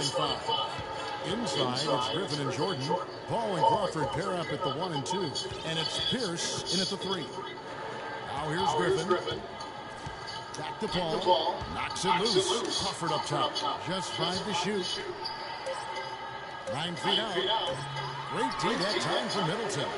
starting five. Inside, it's Griffin and Jordan. Paul and Crawford pair up at the 1 and 2. And it's Pierce in at the 3. Now here's Griffin. Back to Paul. Knocks it loose. Crawford up top. Just 5 to shoot. 9 feet out. Great tee that time for Middleton.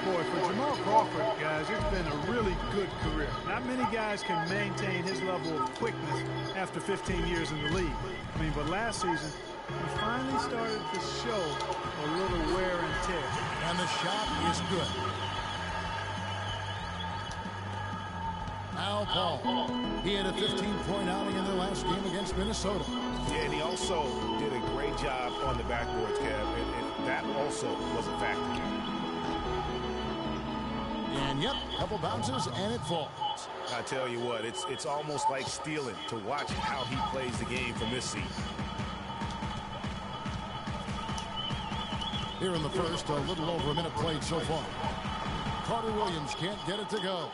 Boy, for Jamal Crawford, guys, it's been a really good career. Not many guys can maintain his level of quickness after 15 years in the league. I mean, but last season, he finally started to show a little wear and tear. And the shot is good. Now Paul. He had a 15-point outing in their last game against Minnesota. Yeah, and he also did a great job on the backboards, Kev, and that also was a factor. And yep, couple bounces and it falls. I tell you what, it's almost like stealing to watch how he plays the game from this seat. Here in the first, a little over a minute played so far. Carter Williams can't get it to go.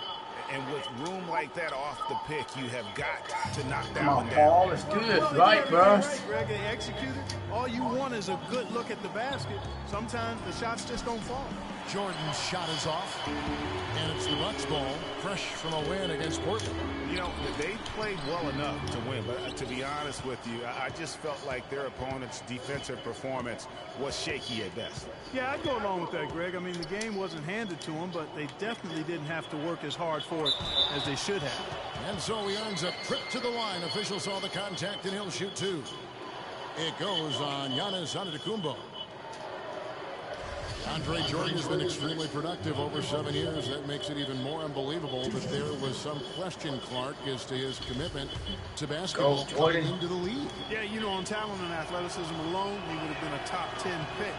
And with room like that off the pick, you have got to knock that Come on, one down. Paul. It's good. Right, bro. Greg, they executed. All you want is a good look at the basket. Sometimes the shots just don't fall. Jordan's shot is off. And it's the Bucks ball, fresh from a win against Portland. You know, they played well enough to win, but to be honest with you, I just felt like their opponent's defensive performance was shaky at best. Yeah, I'd go along with that, Greg. I mean, the game wasn't handed to them, but they definitely didn't have to work as hard for it as they should have. And so he earns a trip to the line. Officials saw the contact, and he'll shoot 2. It goes on Giannis Antetokounmpo. Andre Jordan has been extremely productive over 7 years. That makes it even more unbelievable that there was some question, Clark, as to his commitment to basketball coming into the league. Yeah, you know, on talent and athleticism alone, he would have been a top 10 pick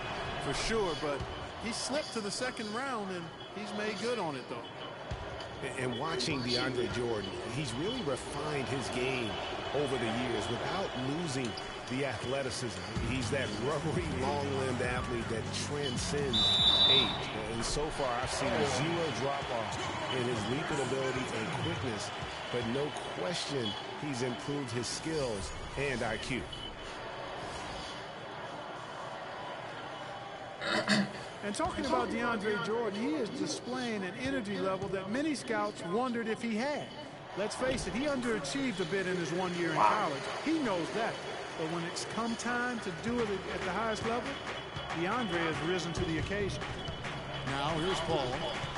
for sure, but he slipped to the second round, and he's made good on it, though. And watching DeAndre Jordan, he's really refined his game over the years without losing the athleticism. He's that rubbery, long-limbed athlete that transcends age. And so far, I've seen a zero drop-off in his leaping ability and quickness, but no question he's improved his skills and IQ. And talking about DeAndre Jordan, he is displaying an energy level that many scouts wondered if he had. Let's face it, he underachieved a bit in his 1 year in college. He knows that. But when it's come time to do it at the highest level, DeAndre has risen to the occasion. Now here's Paul.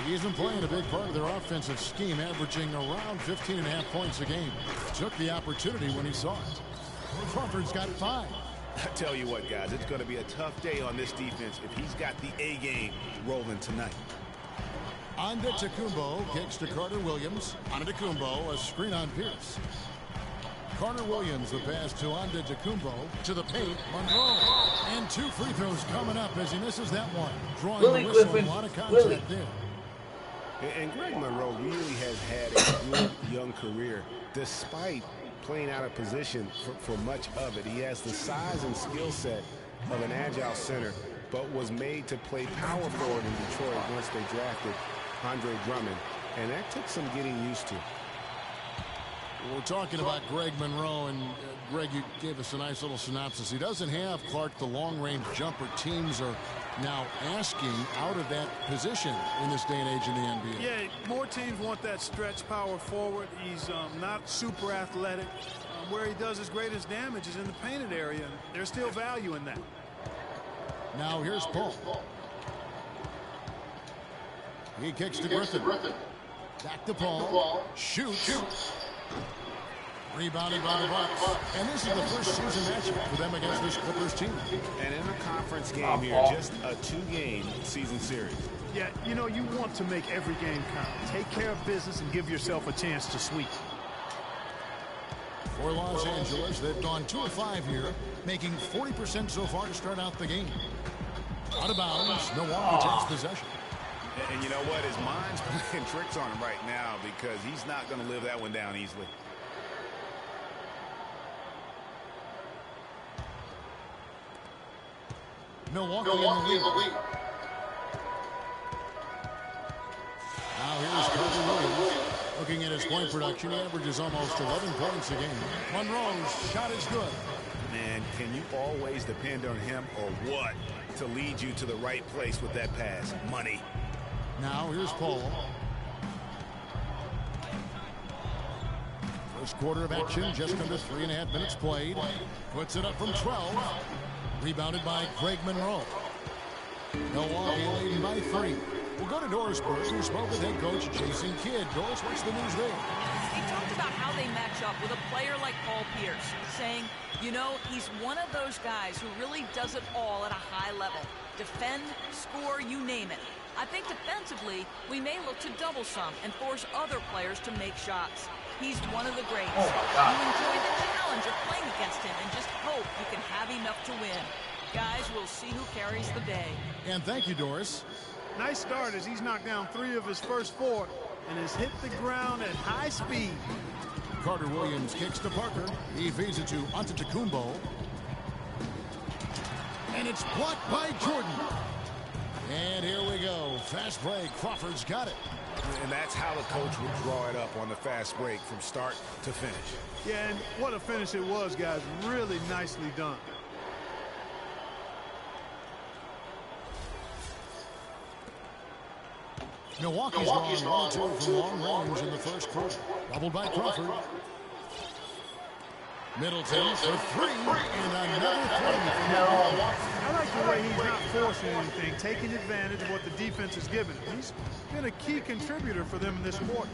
He isn't playing a big part of their offensive scheme, averaging around 15.5 points a game. Took the opportunity when he saw it. Crawford's got 5. I tell you what, guys, it's going to be a tough day on this defense if he's got the A game rolling tonight. Antetokounmpo kicks to Carter Williams. Antetokounmpo, a screen on Pierce. Carter Williams, the pass to Antetokounmpo to the paint. Monroe. And 2 free throws coming up as he misses that one. Drawing the whistle, a lot of contact there. And Greg Monroe really has had a good young career despite playing out of position for much of it. He has the size and skill set of an agile center, but was made to play power forward in Detroit once they drafted Andre Drummond, and that took some getting used to. We're talking about Greg Monroe, and Greg, you gave us a nice little synopsis. He doesn't have, Clark, the long-range jumper teams are now asking out of that position in this day and age in the NBA. Yeah, more teams want that stretch power forward. He's not super athletic. Where he does his greatest damage is in the painted area, and there's still value in that. Now here's Paul. He kicks to Griffin. Back to Paul. Shoots. Rebounded by the Bucks. And this is the first season matchup for them against this Clippers team. An interconference game here, just a 2-game season series. Yeah, you know, you want to make every game count. Take care of business and give yourself a chance to sweep. For Los Angeles, they've gone 2 of 5 here, making 40% so far to start out the game. Out of bounds, Milwaukee takes possession. And you know what? His mind's playing tricks on him right now because he's not going to live that one down easily. Milwaukee in the lead. Now here's Carter Williams. Looking at his point production, he averages almost 11 points a game. Monroe's shot is good. man. Can you always depend on him or what to lead you to the right place with that pass? Money. Now here's Paul. First quarter of action, just under 3.5 minutes played. Puts it up from 12. Rebounded by Greg Monroe. Milwaukee leading by 3. We'll go to Dorisburg, who spoke with head coach Jason Kidd. Doris, what's the news there? He talked about how they match up with a player like Paul Pierce, saying, you know, he's one of those guys who really does it all at a high level. Defend, score, you name it. I think defensively, we may look to double some and force other players to make shots. He's one of the greats. Oh my God. You enjoy the challenge of playing against him and just hope you can have enough to win. Guys, we'll see who carries the day. And thank you, Doris. Nice start as he's knocked down 3 of his first 4 and has hit the ground at high speed. Carter Williams kicks to Parker. He feeds it to Antetokounmpo. And it's blocked by Jordan. And here we go. Fast break. Crawford's got it. And that's how the coach would draw it up on the fast break from start to finish. Yeah, and what a finish it was, guys. Really nicely done. Milwaukee's gone 1-2 from long range in the first quarter. Doubled by Crawford. Middleton for 3, and another 3. I like the way he's not forcing anything, taking advantage of what the defense has given him. He's been a key contributor for them in this quarter.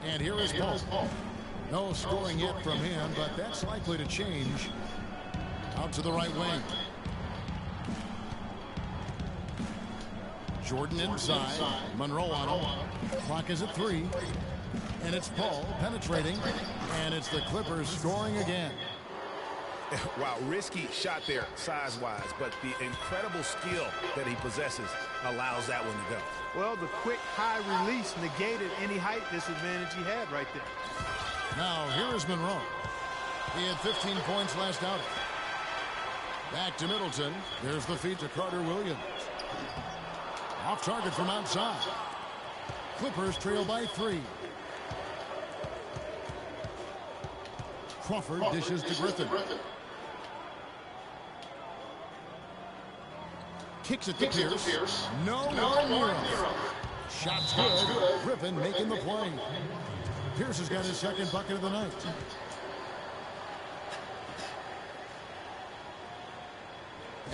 And here is Paul. No scoring yet from him, but that's likely to change. Out to the right wing. Jordan inside. Monroe on him. Clock is at 3. And it's Paul penetrating. And it's the Clippers scoring again. Wow, risky shot there size-wise, but the incredible skill that he possesses allows that one to go. Well, the quick high release negated any height disadvantage he had right there. Now, here is Monroe. He had 15 points last outing. Back to Middleton. There's the feed to Carter Williams. Off target from outside. Clippers trail by 3. Crawford dishes to Griffin. Kicks it to Pierce. No, near. Shot's good. Griffin making the play. Pierce has got his second bucket of the night.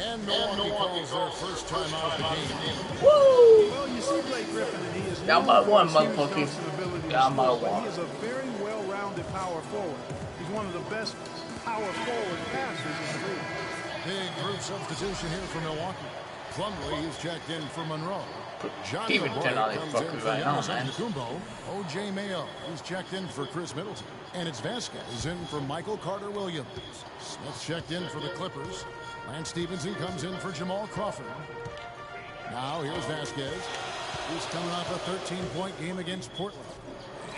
And Milwaukee calls their first time out of the game. Woo! Well, you see Blake Griffin, and he is Down by 1, motherfucker. Down by 1. He is a very well-rounded power forward. He's one of the best power forward passers in the league. Big group substitution here for Milwaukee. Plumlee is checked in for Monroe. Johnny Even Boy 10 on these comes in fuckers for right now, Giannis man. Antetokounmpo. O.J. Mayo is checked in for Chris Middleton. And it's Vasquez in for Michael Carter Williams. Smith checked in for the Clippers. Lance Stevenson comes in for Jamal Crawford. Now here's Vasquez. He's coming off a 13-point game against Portland.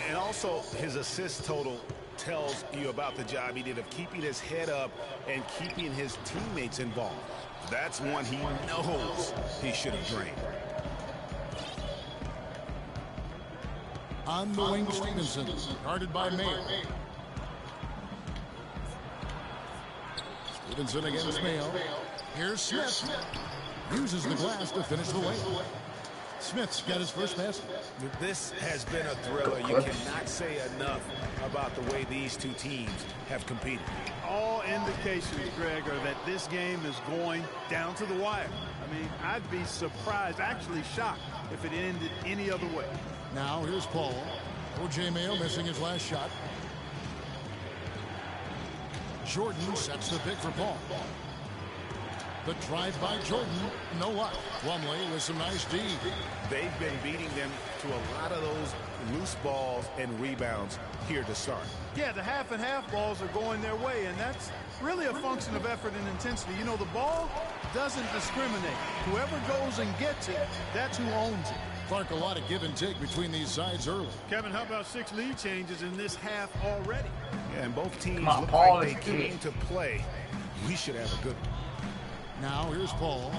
And also his assist total tells you about the job he did of keeping his head up and keeping his teammates involved. That's one he knows he should have drained. On the wing, Stevenson, guarded by Mayo. Stevenson against Mayo. Here's Smith. Uses the glass to finish the way. Smith's got his first basket. This has been a thriller. You cannot say enough about the way these two teams have competed. All indications, Greg, are that this game is going down to the wire. I mean, I'd be surprised, actually shocked, if it ended any other way. Now here's Paul. O.J. Mayo missing his last shot. Jordan sets the pick for Paul. The drive by Jordan, no luck. Plumlee with some nice D. They've been beating them to a lot of those loose balls and rebounds here to start. Yeah, the half and half balls are going their way, and that's really a function of effort and intensity. You know, the ball doesn't discriminate. Whoever goes and gets it, that's who owns it. Clark, a lot of give and take between these sides early. Kevin, how about 6 lead changes in this half already? Yeah, and both teams on, look Paul like they is came to play. We should have a good one. Now here's Paul.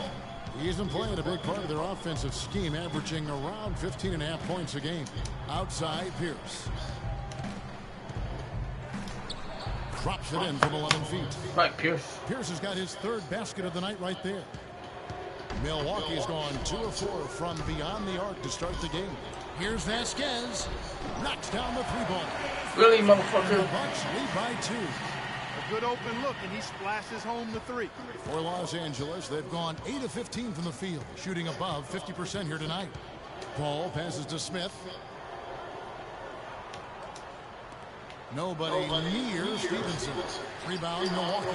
He's been playing a big part of their offensive scheme, averaging around 15.5 points a game. Outside, Pierce. Drops it in from 11 feet. Right, Pierce. Pierce has got his third basket of the night right there. Milwaukee's gone 2 of 4 from beyond the arc to start the game. Here's Vasquez. Knocks down the 3-ball. Really, The motherfucker? Bucks lead by 2. A good open look, and he splashes home the 3. For Los Angeles, they've gone 8 of 15 from the field, shooting above 50% here tonight. Ball passes to Smith. Nobody near Stevenson. Rebound, Milwaukee.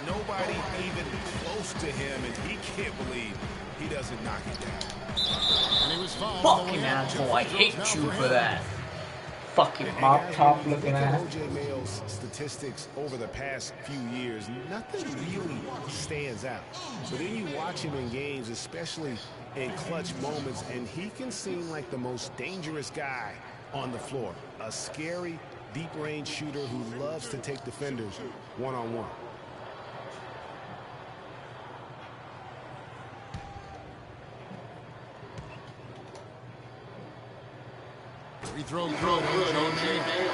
Nobody even close to him, and he can't believe he doesn't knock it down. And he was fouled on the Fucking way out. asshole. I hate Now you for him. that. Fucking And mop guys, top when you looking look at ass. O.J. Mayo's statistics over the past few years, nothing really stands out. But then you watch him in games, especially in clutch moments, and he can seem like the most dangerous guy on the floor. A scary, deep-range shooter who loves to take defenders one-on-one. Free throw good. O.J. Mayo.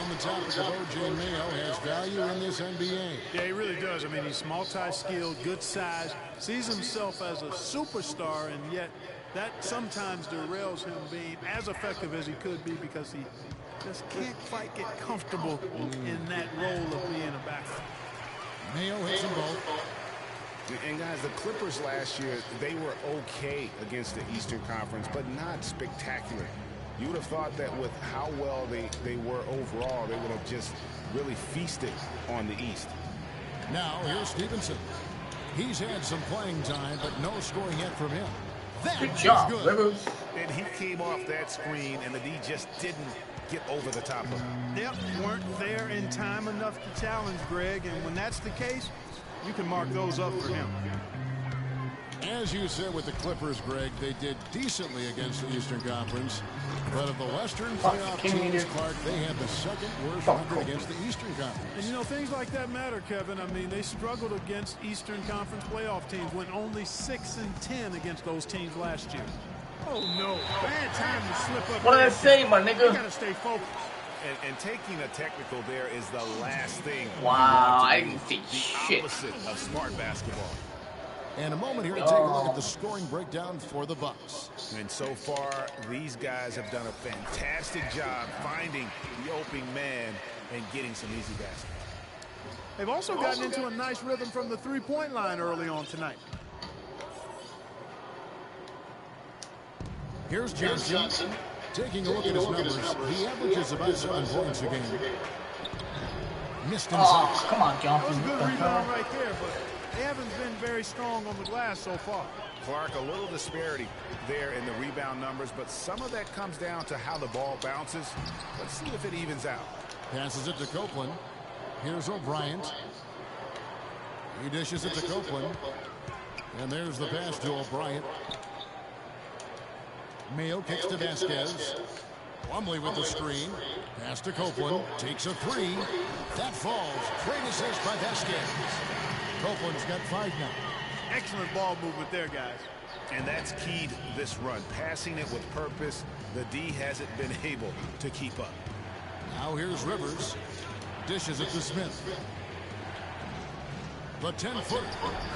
On the topic of O.J. Mayo, has value in this NBA. Yeah, he really does. I mean, he's multi-skilled, good size, sees himself as a superstar, and yet that sometimes derails him being as effective as he could be because he just can't quite get comfortable in that role of being a backup. Mayo hits them both. And guys, the Clippers last year, they were okay against the Eastern Conference, but not spectacular. You would have thought that with how well they were overall, they would have just really feasted on the East. Now, here's Stevenson. He's had some playing time, but no scoring yet from him. That Good is job, good. Rivers. And he came off that screen, and the D just didn't get over the top of him. Yep, weren't there in time enough to challenge Greg, and when that's the case, you can mark those up for him. As you said with the Clippers, Greg, they did decently against the Eastern Conference. But of the Western playoff teams, Clark, they had the second worst record against the Eastern Conference. And you know, things like that matter, Kevin. I mean, they struggled against Eastern Conference playoff teams, went only 6-10 against those teams last year. Oh, no. Bad time to slip up. What did I say, my You nigga? got to stay focused. And taking a technical there is the last thing. Wow, I you didn't want to see do. shit. The opposite of smart basketball. And a moment here to take a look at the scoring breakdown for the Bucks. And so far, these guys have done a fantastic job finding the opening man and getting some easy baskets. They've also gotten into a nice rhythm from the three-point line early on tonight. Here's Johnson. Taking a look at his numbers, he averages about 7 points a game. Missed Oh, inside. come on, That was Johnson. a What good the rebound hell? right there, but they haven't been very strong on the glass so far. Clark, a little disparity there in the rebound numbers, but some of that comes down to how the ball bounces. Let's see if it evens out. Passes it to Copeland. Here's O'Brien. He dishes it to Copeland. And there's the pass to O'Brien. Mayo kicks to Vasquez. Plumlee with the screen. Pass to Copeland. Takes a three. That falls. Great assist by Vasquez. Copeland's got 5 now. Excellent ball movement there, guys. And that's keyed this run. Passing it with purpose. The D hasn't been able to keep up. Now here's Rivers. Dishes it to Smith. The 10-footer.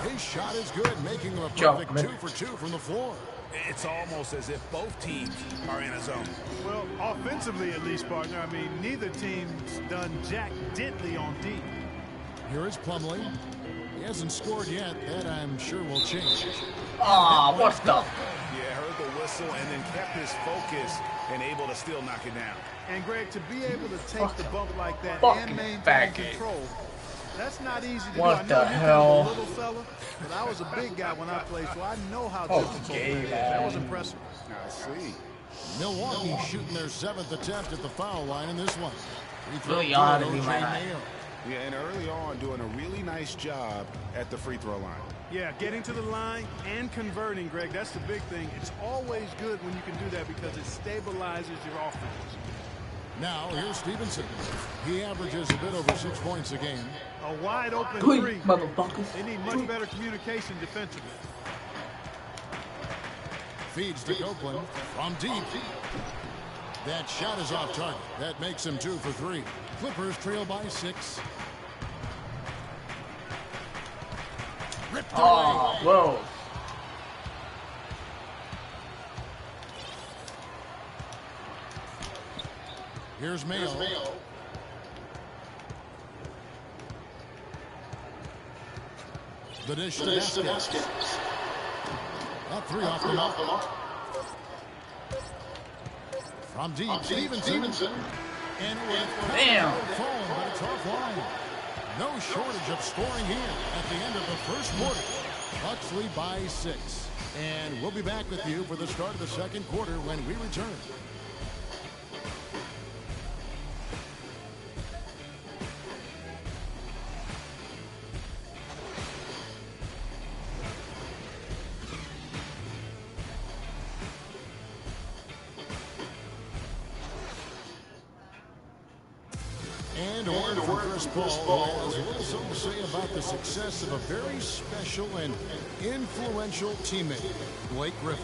His shot is good, making him a perfect 2 for 2 from the floor. It's almost as if both teams are in a zone. Well, offensively at least, partner. I mean, neither team's done jack diddly on D. Here is Plumlee. He hasn't scored yet. That, I'm sure, will change. Ah, what the? Yeah, heard the whistle and then kept his focus and able to still knock it down. And, Greg, to be able to take the bump like that Fucking and maintain faggot. control, that's not easy to What do. I know the you're hell? a little fella, but I was a big guy when I played, so I know how difficult Okay, that is. man. That was impressive. I see. Milwaukee shooting their 7th attempt at the foul line in this one. Free throw Really good, ought to be O.J. my night. Mayo. Yeah, and early on doing a really nice job at the free throw line. Yeah, getting to the line and converting, Greg, that's the big thing. It's always good when you can do that because it stabilizes your offense. Now here's Stevenson. He averages a bit over 6 points a game. A wide open Tweet, three. motherfuckers. They need much better communication defensively. Feeds to Copeland from deep. That shot is off target. That makes him 2 for 3. Clippers trail by 6. Ripped away. Oh, whoa. Here's Mayo. The dish to Vasquez. That 3 off the mark. From deep, Stevenson. And damn. Phone, but it's offline. No shortage of scoring here at the end of the first quarter. Bucks lead by 6. And we'll be back with you for the start of the second quarter when we return. And a word from Chris Paul has a little something to say about the success of a very special and influential teammate, Blake Griffin.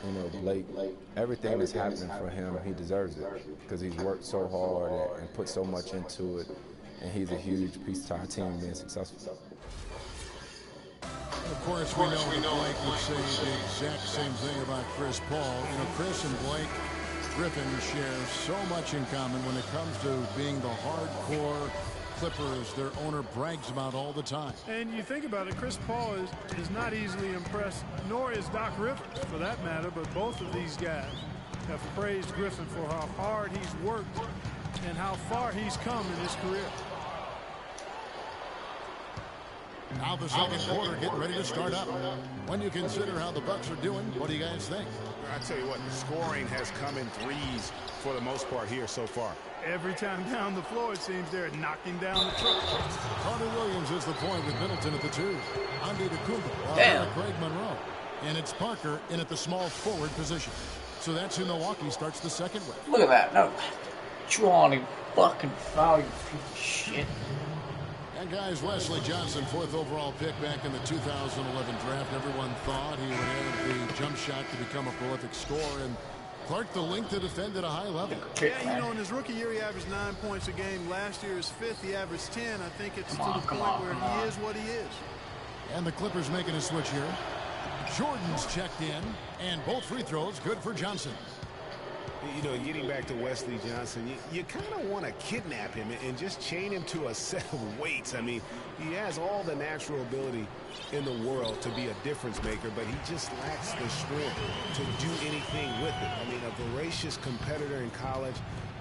You know, Blake, everything that's happening for him, he deserves it because he's worked so hard and put so much into it, and he's a huge piece to our team being successful. Of course, we know that Blake would say the exact same thing about Chris Paul. You know, Chris and Blake Griffin share so much in common when it comes to being the hardcore Clippers their owner brags about all the time. And you think about it, Chris Paul is not easily impressed, nor is Doc Rivers, for that matter, but both of these guys have praised Griffin for how hard he's worked and how far he's come in his career. Now the second quarter getting ready to start up. When you consider how the Bucks are doing, what do you guys think? I tell you what, the scoring has come in threes for the most part here so far. Every time down the floor, it seems they're knocking down the triple. Carter Williams is the point with Middleton at the 2. Andy DeCumbo, Damn. Craig Monroe. And it's Parker in at the small forward position. So that's who Milwaukee starts the second with. Look at that. No. Johnny fucking foul, you piece of shit. And guys, Wesley Johnson, 4th overall pick back in the 2011 draft. Everyone thought he would have the jump shot to become a prolific scorer. And Clark, the length to defend at a high level. Yeah, you know, in his rookie year, he averaged 9 points a game. Last year, his 5th, he averaged 10. I think it's to the point where he is what he is. And the Clippers making a switch here. Jordan's checked in, and both free throws good for Johnson. You know, getting back to Wesley Johnson, you kind of want to kidnap him and just chain him to a set of weights. I mean, he has all the natural ability in the world to be a difference maker, but he just lacks the strength to do anything with it. I mean, a voracious competitor in college.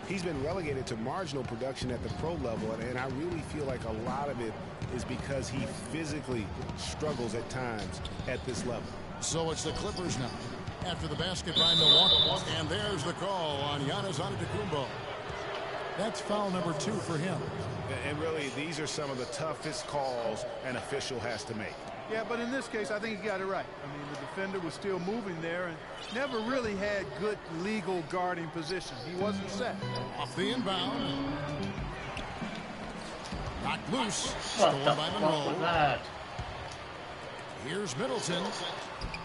He's been relegated to marginal production at the pro level, and I really feel like a lot of it is because he physically struggles at times at this level. So it's the Clippers now. After the basket by Milwaukee. And there's the call on Giannis Antetokounmpo. That's foul number 2 for him. And really, these are some of the toughest calls an official has to make. Yeah, but in this case, I think he got it right. I mean, the defender was still moving there and never really had good legal guarding position. He wasn't set. Off the inbound. Knocked loose. Stolen by Monroe. Here's Middleton.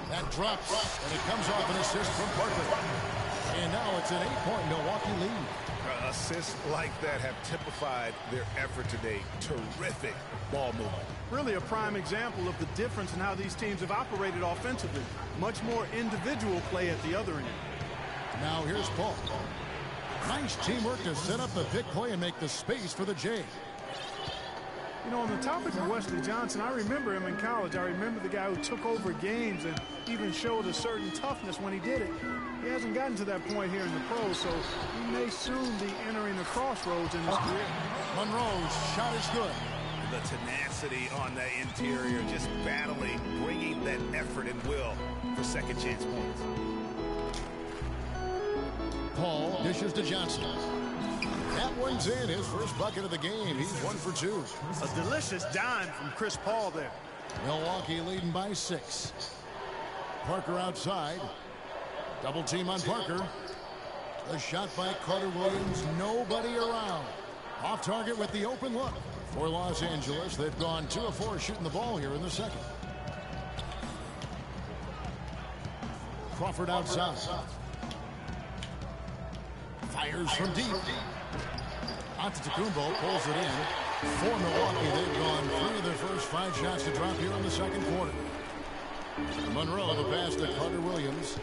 That drops, and it comes off an assist from Parker. And now it's an 8-point Milwaukee lead. Assists like that have typified their effort today. Terrific ball movement. Really a prime example of the difference in how these teams have operated offensively. Much more individual play at the other end. Now here's Paul. Nice teamwork to set up the pick play and make the space for the J. You know, on the topic of Wesley Johnson, I remember him in college. I remember the guy who took over games and even showed a certain toughness when he did it. He hasn't gotten to that point here in the pros, so he may soon be entering a crossroads in his career. Monroe's shot is good. The tenacity on the interior, just battling, bringing that effort and will for second chance points. Paul dishes to Johnson. That one's in, his first bucket of the game. He's 1 for 2. A delicious dime from Chris Paul there. Milwaukee leading by 6. Parker outside. Double team on Parker. A shot by Carter Williams. Nobody around. Off target with the open look. For Los Angeles, they've gone 2 of 4 shooting the ball here in the second. Crawford outside. Fires from deep. Antetokounmpo pulls it in. For Milwaukee, they've gone 3 of their first 5 shots to drop here in the second quarter. Monroe, the pass to Carter Williams.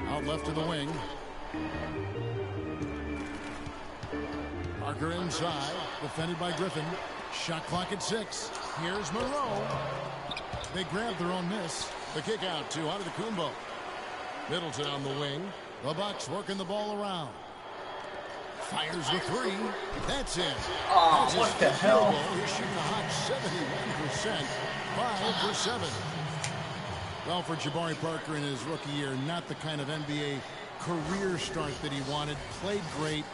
Out left to the wing. Parker inside, defended by Griffin. Shot clock at 6. Here's Monroe. They grab their own miss. The kick out to Antetokounmpo. Middleton on the wing. The Bucks working the ball around. Fires the 3. That's it. Oh, what the hell? He's shooting a hot 71%. 5 for 7. Well, for Jabari Parker in his rookie year, not the kind of NBA career start that he wanted. Played great.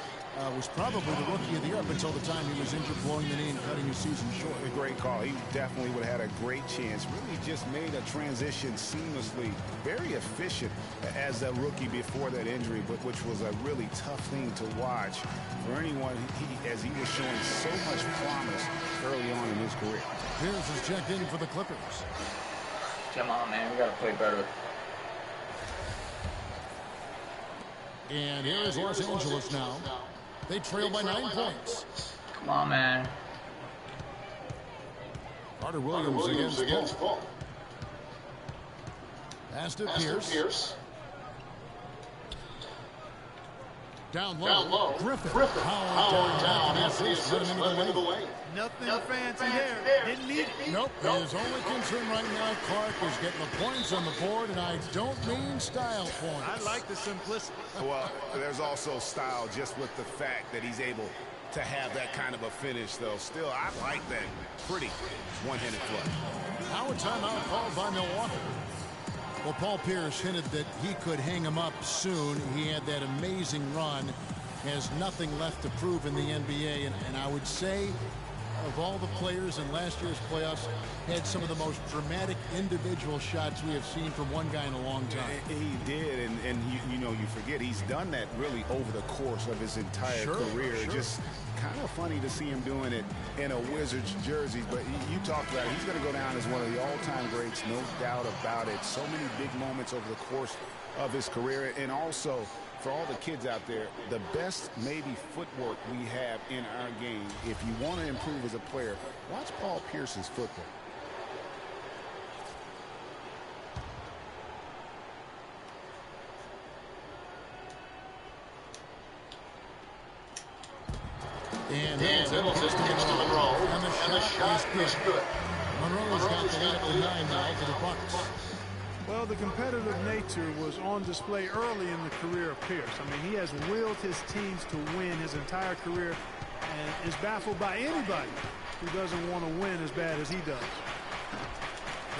Was probably the rookie of the year up until the time he was injured, blowing the knee and cutting his season short. A great call. He definitely would have had a great chance. Really just made a transition seamlessly. Very efficient as a rookie before that injury, but which was a really tough thing to watch for anyone as he was showing so much promise early on in his career. Pierce is checked in for the Clippers. Come on, man. We got to play better. And here is Los Angeles now. They trail by 9 points. Come on, man. Carter Williams against Paul. Pass to Pierce. Down low. Griffin. Power down. Into the lane. Nothing fancy there. Didn't need it. Nope. His only concern right now, Clark, is getting the points on the board, and I don't mean style points. I like the simplicity. Well, there's also style just with the fact that he's able to have that kind of a finish, though. Still, I like that pretty one-handed flush. Now a timeout called by Milwaukee. Well, Paul Pierce hinted that he could hang him up soon. He had that amazing run. Has nothing left to prove in the NBA, and I would say of all the players in last year's playoffs, had some of the most dramatic individual shots we have seen from one guy in a long time. He did, and you know, you forget he's done that really over the course of his entire career. Sure. Just kind of funny to see him doing it in a Wizards jersey, but you talked about it. He's going to go down as one of the all-time greats, no doubt about it. So many big moments over the course of his career, and also for all the kids out there, the best maybe footwork we have in our game. If you want to improve as a player, watch Paul Pierce's footwork. And Middleton to Monroe. And the shot is good. Monroe's got the lead up to 9 now for the Bucks. Well, the competitive nature was on display early in the career of Pierce. I mean, he has willed his teams to win his entire career and is baffled by anybody who doesn't want to win as bad as he does.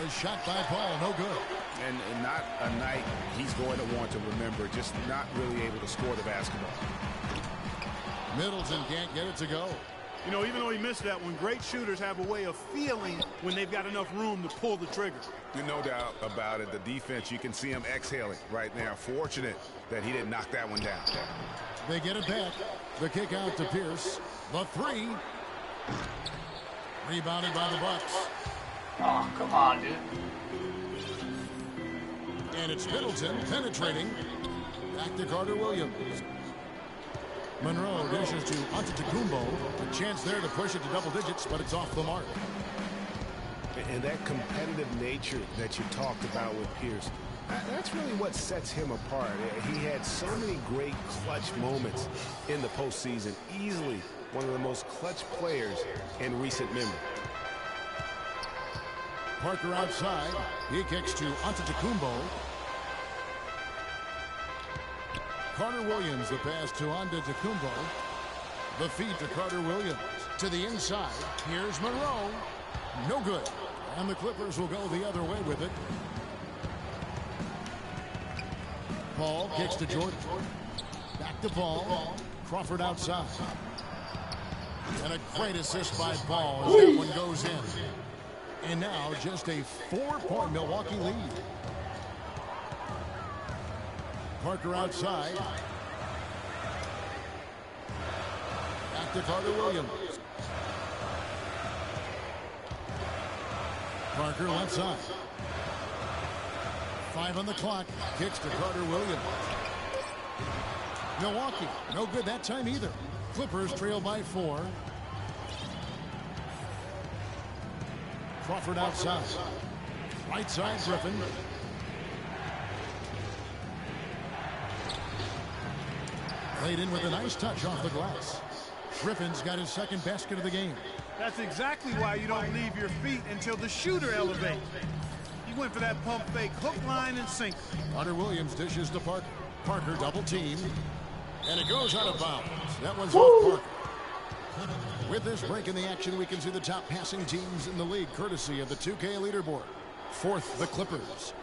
The shot by Paul, no good. And not a night he's going to want to remember, just not really able to score the basketball. Middleton can't get it to go. You know, even though he missed that one, great shooters have a way of feeling when they've got enough room to pull the trigger. No doubt about it. The defense, you can see him exhaling right now. Fortunate that he didn't knock that one down. They get it back. The kick out to Pierce. The 3. Rebounded by the Bucks. Oh, come on, dude. And it's Middleton penetrating. Back to Carter Williams. Monroe dishes to Antetokounmpo. A chance there to push it to double digits, but it's off the mark. And that competitive nature that you talked about with Pierce, that's really what sets him apart. He had so many great clutch moments in the postseason. Easily one of the most clutch players in recent memory. Parker outside. He kicks to Antetokounmpo. Carter Williams, the pass to Antetokounmpo. The feed to Carter Williams. To the inside. Here's Monroe. No good. And the Clippers will go the other way with it. Paul kicks to Jordan. Back to Paul. Crawford outside. And a great assist by Paul as that one goes in. And now just a 4-point Milwaukee lead. Parker outside. Back to Carter Williams. Parker left side. 5 on the clock. Kicks to Carter Williams. Milwaukee, no good that time either. Clippers trail by 4. Crawford outside. Right side, Griffin. Played in with a nice touch off the glass. Griffin's got his second basket of the game. That's exactly why you don't leave your feet until the shooter elevates. He went for that pump fake, hook, line, and sinker. Carter Williams dishes to Parker. Parker double team. And it goes out of bounds. That one's off Parker. With this break in the action, we can see the top passing teams in the league, courtesy of the 2K leaderboard. 4th, the Clippers.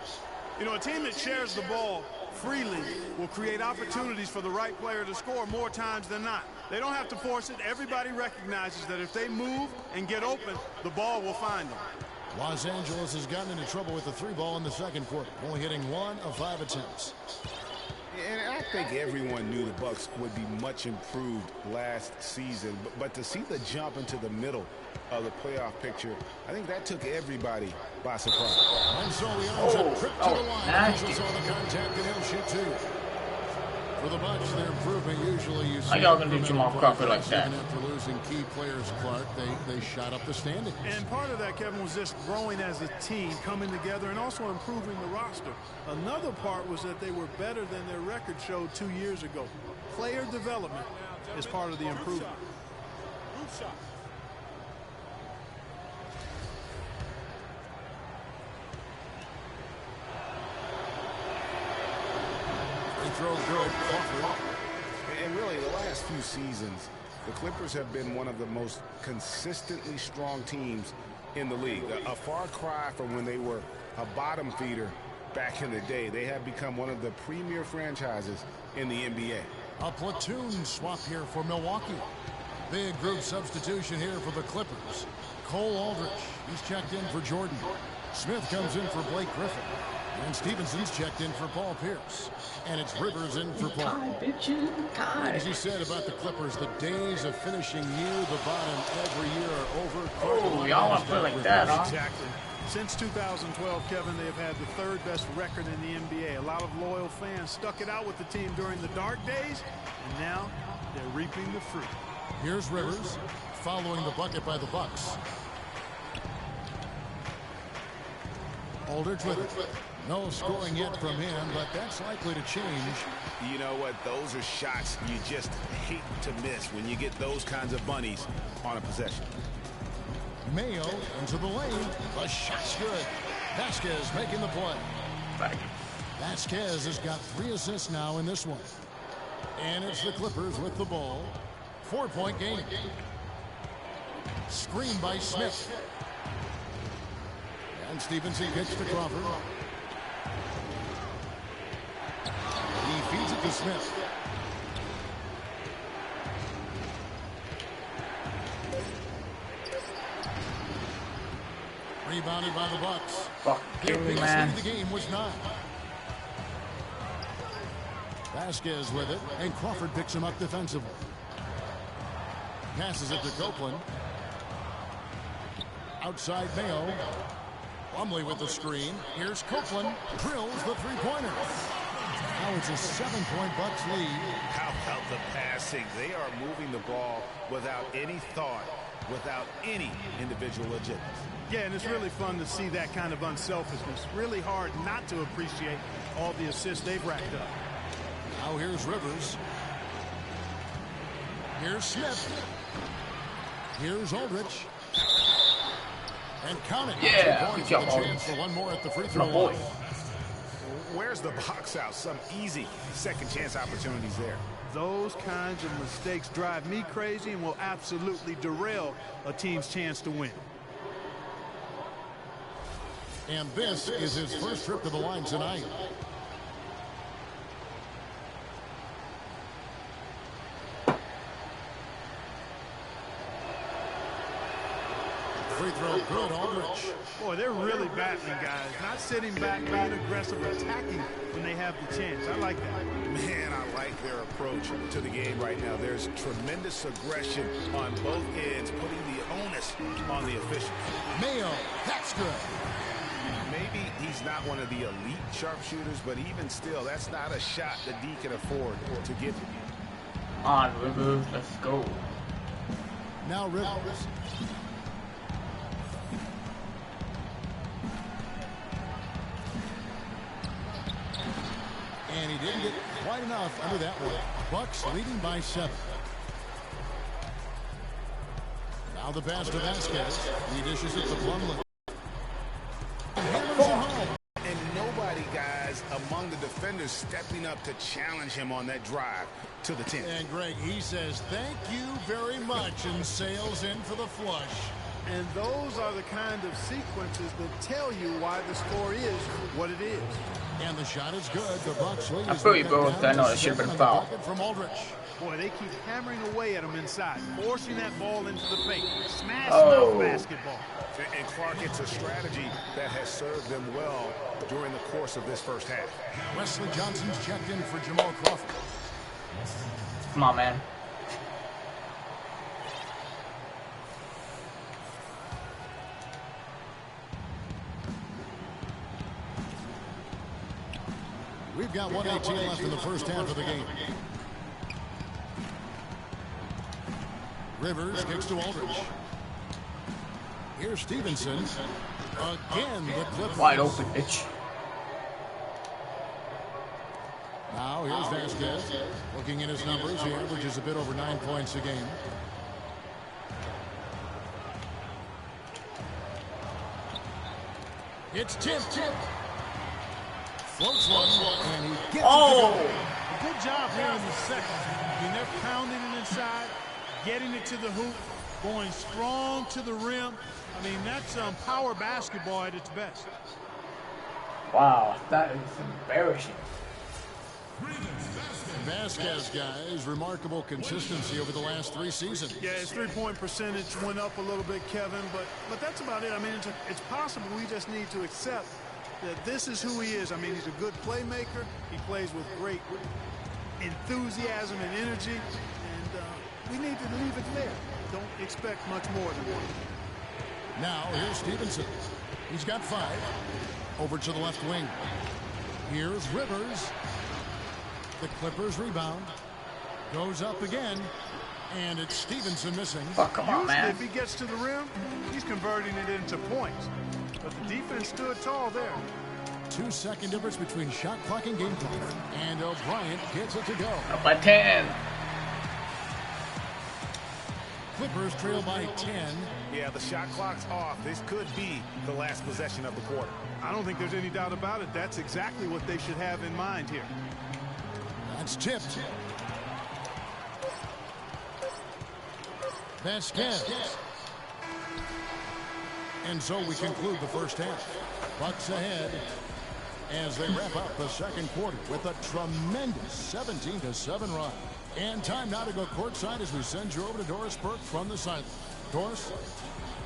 You know, a team that shares the ball freely will create opportunities for the right player to score more times than not. They don't have to force it. Everybody recognizes that if they move and get open, the ball will find them. Los Angeles has gotten into trouble with the 3 ball in the second quarter, only hitting 1 of 5 attempts. And I think everyone knew the Bucks would be much improved last season, but to see the jump into the middle of the playoff picture, I think that took everybody by surprise. And so the Orange trip to the line. Officials saw the contact and he'll shoot 2. For the Bucks, their improvement usually you see. How y'all gonna do Jamal Crawford like that? Even after losing key players, Clark, they shot up the standings. And part of that, Kevin, was just growing as a team, coming together, and also improving the roster. Another part was that they were better than their record showed 2 years ago. Player development is part of the improvement. Throw good. And really, the last few seasons, the Clippers have been one of the most consistently strong teams in the league. A far cry from when they were a bottom feeder back in the day. They have become one of the premier franchises in the NBA. A platoon swap here for Milwaukee. Big group substitution here for the Clippers. Cole Aldrich, he's checked in for Jordan. Smith comes in for Blake Griffin. And Stevenson's checked in for Paul Pierce. And it's Rivers in for Paul. As you said about the Clippers, the days of finishing near the bottom every year are over. Oh, y'all want to play like that, huh? Exactly. Since 2012, Kevin, they have had the 3rd best record in the NBA. A lot of loyal fans stuck it out with the team during the dark days, and now they're reaping the fruit. Here's Rivers, following the bucket by the Bucks. Aldridge with it. No scoring yet from him, but that's likely to change. You know what? Those are shots you just hate to miss when you get those kinds of bunnies on a possession. Mayo into the lane. The shot's good. Vasquez making the play. Vasquez has got 3 assists now in this one. And it's the Clippers with the ball. 4-point game. Screen by Smith. And Stevenson kicks to Crawford. He feeds it to Smith. Rebounded by the Bucks. Fuck you, man. The game was 9. Vasquez with it, and Crawford picks him up defensively. Passes it to Copeland. Outside Mayo. Plumlee with the screen. Here's Copeland. Drills the 3-pointer. Now it's a 7-point Bucks lead. How about the passing? They are moving the ball without any thought, without any individual agenda. Yeah, and it's really fun to see that kind of unselfishness. Really hard not to appreciate all the assists they've racked up. Now here's Rivers. Here's Smith. Here's Aldrich. And count it. Yeah, good job, chance for one more at the free throw line. Where's the box out? Some easy second chance opportunities there. Those kinds of mistakes drive me crazy and will absolutely derail a team's chance to win. And this is his first trip to the line tonight. Free throw good, Aldrich. Boy, they're really battling, guys. Not sitting back, being aggressive, attacking when they have the chance. I like that. Man, I like their approach to the game right now. There's tremendous aggression on both ends, putting the onus on the officials. Mayo, that's good. Maybe he he's not one of the elite sharpshooters, but even still, that's not a shot that D can afford to give you. On, Rivers, let's go. Now Rivers. And he didn't get quite enough under that one. Bucks leading by 7. Now the pass to Vasquez. He dishes it to Plumlee. And nobody, guys, among the defenders stepping up to challenge him on that drive to the 10. And Greg, he says thank you very much and sails in for the flush. And those are the kind of sequences that tell you why the score is what it is. And the shot is good. The Bucks lead. I feel you, bro. I know it should have been a foul. From Aldridge. Boy, they keep hammering away at him inside, forcing that ball into the paint, smashing out basketball. And Clark, it's a strategy that has served them well during the course of this first half. Wesley Johnson's checked in for Jamal Crawford. Come on, man. We've got 1:18 left in the first half of the game. Rivers kicks to Aldridge. Here's Stevenson. Again, the Clippers. Wide open, bitch. Now here's Vasquez. Looking at his numbers, he averages a bit over 9 points a game. It's tipped. Floats one, and he gets it to go. Good job here in the second. I mean, they're pounding it inside, getting it to the hoop, going strong to the rim. I mean, that's power basketball at its best. Wow, that is embarrassing. Vasquez, guys, remarkable consistency over the last 3 seasons. Yeah, his three-point percentage went up a little bit, Kevin, but that's about it. I mean, it's possible. We just need to accept that this is who he is. I mean, he's a good playmaker. He plays with great enthusiasm and energy, and we need to leave it there. Don't expect much more than that. Now, here's Stevenson. He's got 5. Over to the left wing. Here's Rivers. The Clippers rebound. Goes up again. And it's Stevenson missing. Oh, come on, man. If he gets to the rim, he's converting it into points. But the defense stood tall there. 2-second difference between shot clock and game clock. And O'Brien gets it to go. Up by 10. Clippers trail by 10. Yeah, the shot clock's off. This could be the last possession of the quarter. I don't think there's any doubt about it. That's exactly what they should have in mind here. That's tipped. Vasquez. And so we conclude the first half. Bucks ahead as they wrap up the second quarter with a tremendous 17-7 run. And time now to go courtside as we send you over to Doris Burke from the sideline. Doris?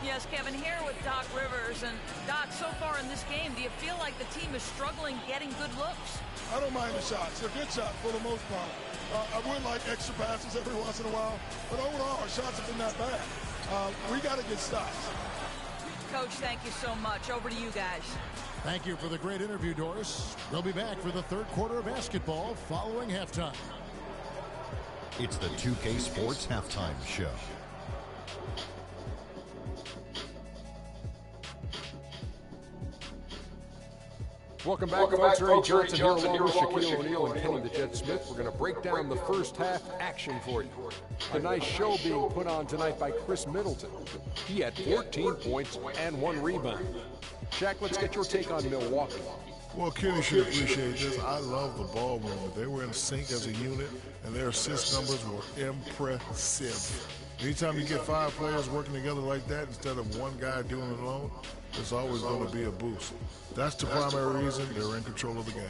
Yes, Kevin, here with Doc Rivers. And, Doc, so far in this game, do you feel like the team is struggling getting good looks? I don't mind the shots. They're good shots for the most part. I would like extra passes every once in a while, but overall, our shots have been not bad. We got to get stops. Coach, thank you so much. Over to you guys. Thank you for the great interview, Doris. We'll be back for the third quarter of basketball following halftime. It's the 2K Sports Halftime Show. Welcome back, folks. Ernie Johnson here along with Shaquille O'Neal and Kenny the Jet Smith. We're going to break down the first half action for you. A nice show being put on tonight by Chris Middleton. He had 14 points and 1 rebound. Shaq, let's get your take on Milwaukee. Well, Kenny should appreciate this. I love the ball movement. They were in sync as a unit, and their assist numbers were impressive. Anytime you get 5 players working together like that instead of one guy doing it alone, it's always going to be a boost. That's the primary reason they're in control of the game.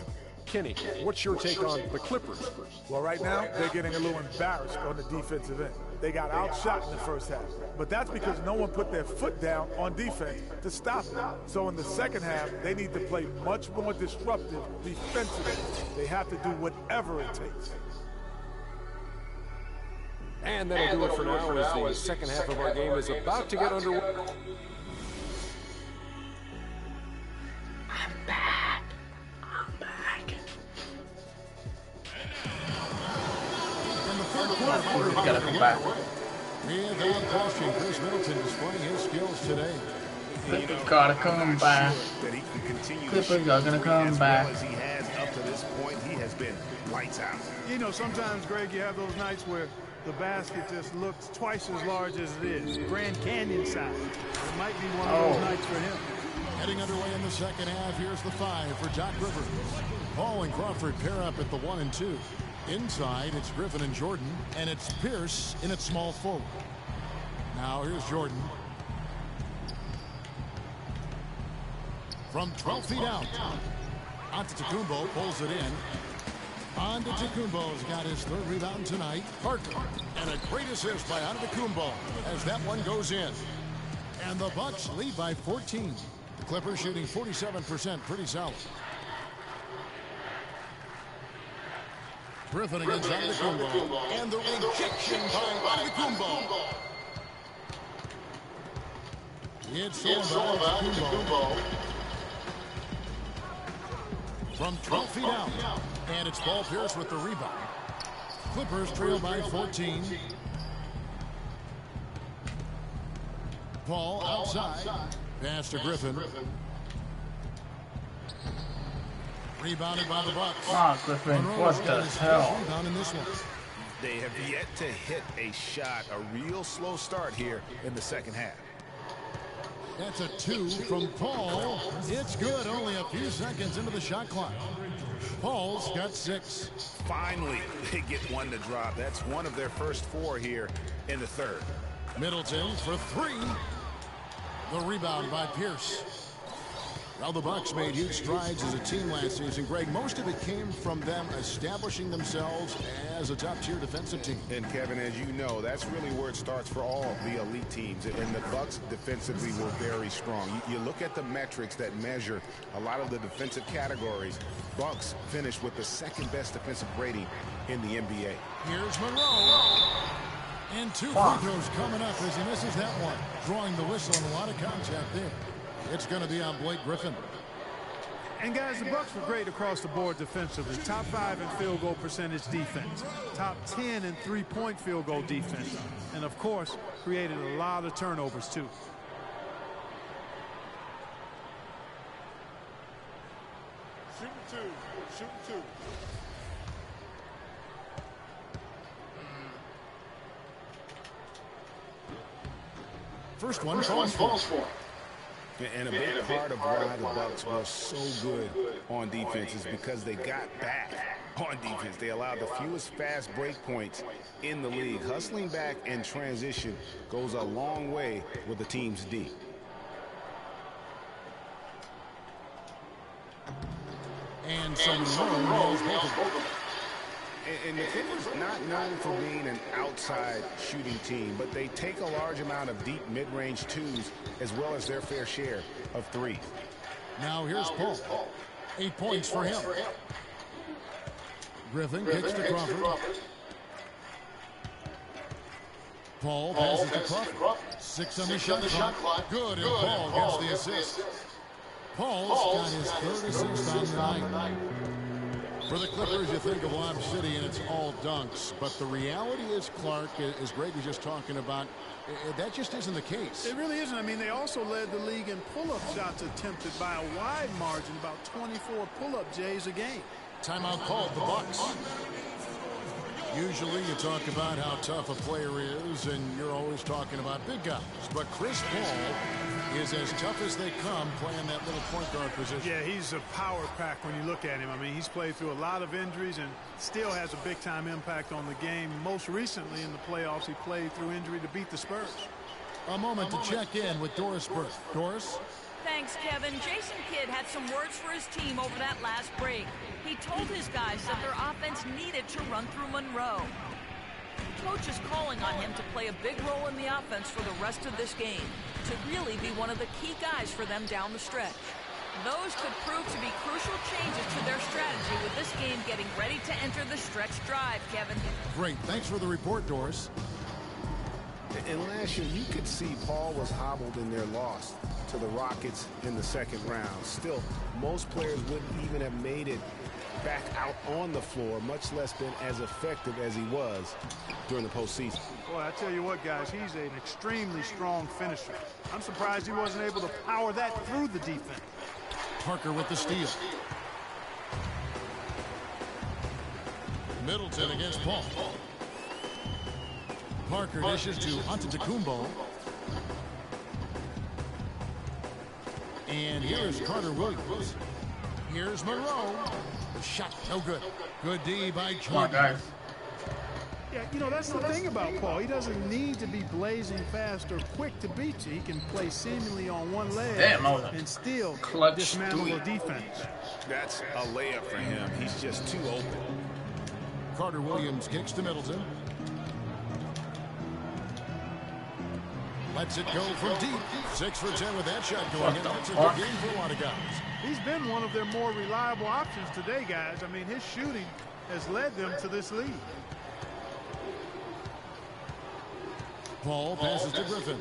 Kenny, what's your take on the Clippers? Well, right now, they're getting a little embarrassed on the defensive end. They got outshot in the first half, but that's because no one put their foot down on defense to stop them. So in the second half, they need to play much more disruptive defensively. They have to do whatever it takes. And that'll do it for now as the second half of our game is about to get underway. I'm back. Clippers gotta come back. Without question, Chris Middleton displaying his skills today. Clippers gotta come back. Clippers are gonna come back. As he has up to this point, he has been lights out. You know, sometimes, Greg, you have those nights where the basket just looks twice as large as it is. Grand Canyon size. It might be one of those nights for him. Heading underway in the second half, here's the 5 for Doc Rivers. Paul and Crawford pair up at the 1 and 2. Inside, it's Griffin and Jordan, and it's Pierce in its small forward. Now here's Jordan. From 12 feet out. Antetokounmpo pulls it in. Antetokounmpo's got his 3rd rebound tonight. Parker. And a great assist by Antetokounmpo as that one goes in. And the Bucks lead by 14. The Clippers shooting 47%, pretty solid. Griffin against Antetokounmpo. And the rejection by Antetokounmpo. It's all about Antetokounmpo. From 12 feet out. And it's Paul Pierce with the rebound. Clippers trail by 14. Paul outside. Pass to Griffin. Rebounded by the Bucks. Ah, Griffin, what the hell? Rebound in this one. They have yet to hit a shot. A real slow start here in the second half. That's a 2 from Paul. It's good. Only a few seconds into the shot clock. Paul's got 6. Finally, they get one to drop. That's one of their first 4 here in the 3rd. Middleton for 3. The rebound by Pierce. Now the Bucks made huge strides as a team last season. Greg, most of it came from them establishing themselves as a top-tier defensive team. And Kevin, as you know, that's really where it starts for all the elite teams. And the Bucks defensively were very strong. You look at the metrics that measure a lot of the defensive categories. Bucks finished with the 2nd best defensive rating in the NBA. Here's Monroe. And 2 free throws coming up as he misses that one. Drawing the whistle and a lot of contact there. It's going to be on Blake Griffin. And guys, the Bucks were great across the board defensively. Top 5 in field goal percentage defense. Top 10 in three-point field goal defense. And of course, created a lot of turnovers too. Shooting 2. Shooting 2. First one falls for. And a big part of why the Bucks were so good on defense is because they got back on defense. They allowed the fewest fast break points in the league. Hustling back and transition goes a long way with the team's D. And so Monroe knows both of them. And the Clippers not known for being an outside shooting team, but they take a large amount of deep mid-range 2s as well as their fair share of 3s. Now here's Paul. 8 points for him. Griffin kicks to Crawford. Paul passes to Crawford. 6 on the shot clock. Good, and Paul gets the assist. Paul's got his 3rd assist on the night. For the Clippers, you think of Lob City, and it's all dunks. But the reality is, Clark, as Greg was just talking about, that just isn't the case. It really isn't. I mean, they also led the league in pull-up shots attempted by a wide margin, about 24 pull-up Jays a game. Timeout called, the Bucks. Usually you talk about how tough a player is, and you're always talking about big guys. But Chris Paul is as tough as they come playing that little point guard position. Yeah, he's a power pack when you look at him. I mean, he's played through a lot of injuries and still has a big-time impact on the game. Most recently in the playoffs, he played through injury to beat the Spurs. A moment to check in with Doris Burke. Doris? Thanks, Kevin. Jason Kidd had some words for his team over that last break. He told his guys that their offense needed to run through Monroe. Coach is calling on him to play a big role in the offense for the rest of this game, to really be one of the key guys for them down the stretch. Those could prove to be crucial changes to their strategy with this game getting ready to enter the stretch drive, Kevin. Great. Thanks for the report, Doris. And last year, you could see Paul was hobbled in their loss to the Rockets in the second round. Still, most players wouldn't even have made it back out on the floor, much less been as effective as he was during the postseason. Boy, I tell you what, guys, he's an extremely strong finisher. I'm surprised he wasn't able to power that through the defense. Parker with the steal. Middleton against Paul. Parker dishes to Antetokounmpo. And here's Carter Williams. Here's Monroe. The shot, no good. Good D by Jordan. Yeah, you know, that's the thing about Paul. He doesn't need to be blazing fast or quick to beat you. He can play seemingly on one leg and still dismantle a defense. That's a layup for him. He's just too open. Carter Williams kicks to Middleton. Lets it go from deep. 6 for 10 with that shot going in. That's a good game for a lot of guys. He's been one of their more reliable options today, guys. I mean, his shooting has led them to this lead. Paul passes to Griffin.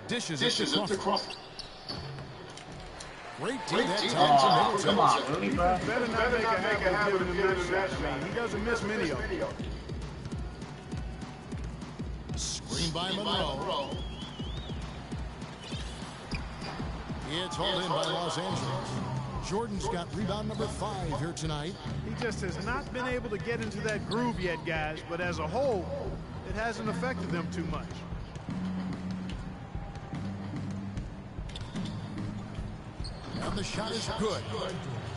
Dishes it to Crawford. Great D that time to Middleton. Come on, really, bro? Better not make a habit of giving him that shot. I mean, he doesn't miss many of them. Screen by Monroe. It's hauled in by Los Angeles. Jordan's got rebound number 5 here tonight. He just has not been able to get into that groove yet, guys. But as a whole, it hasn't affected them too much. And the shot is good.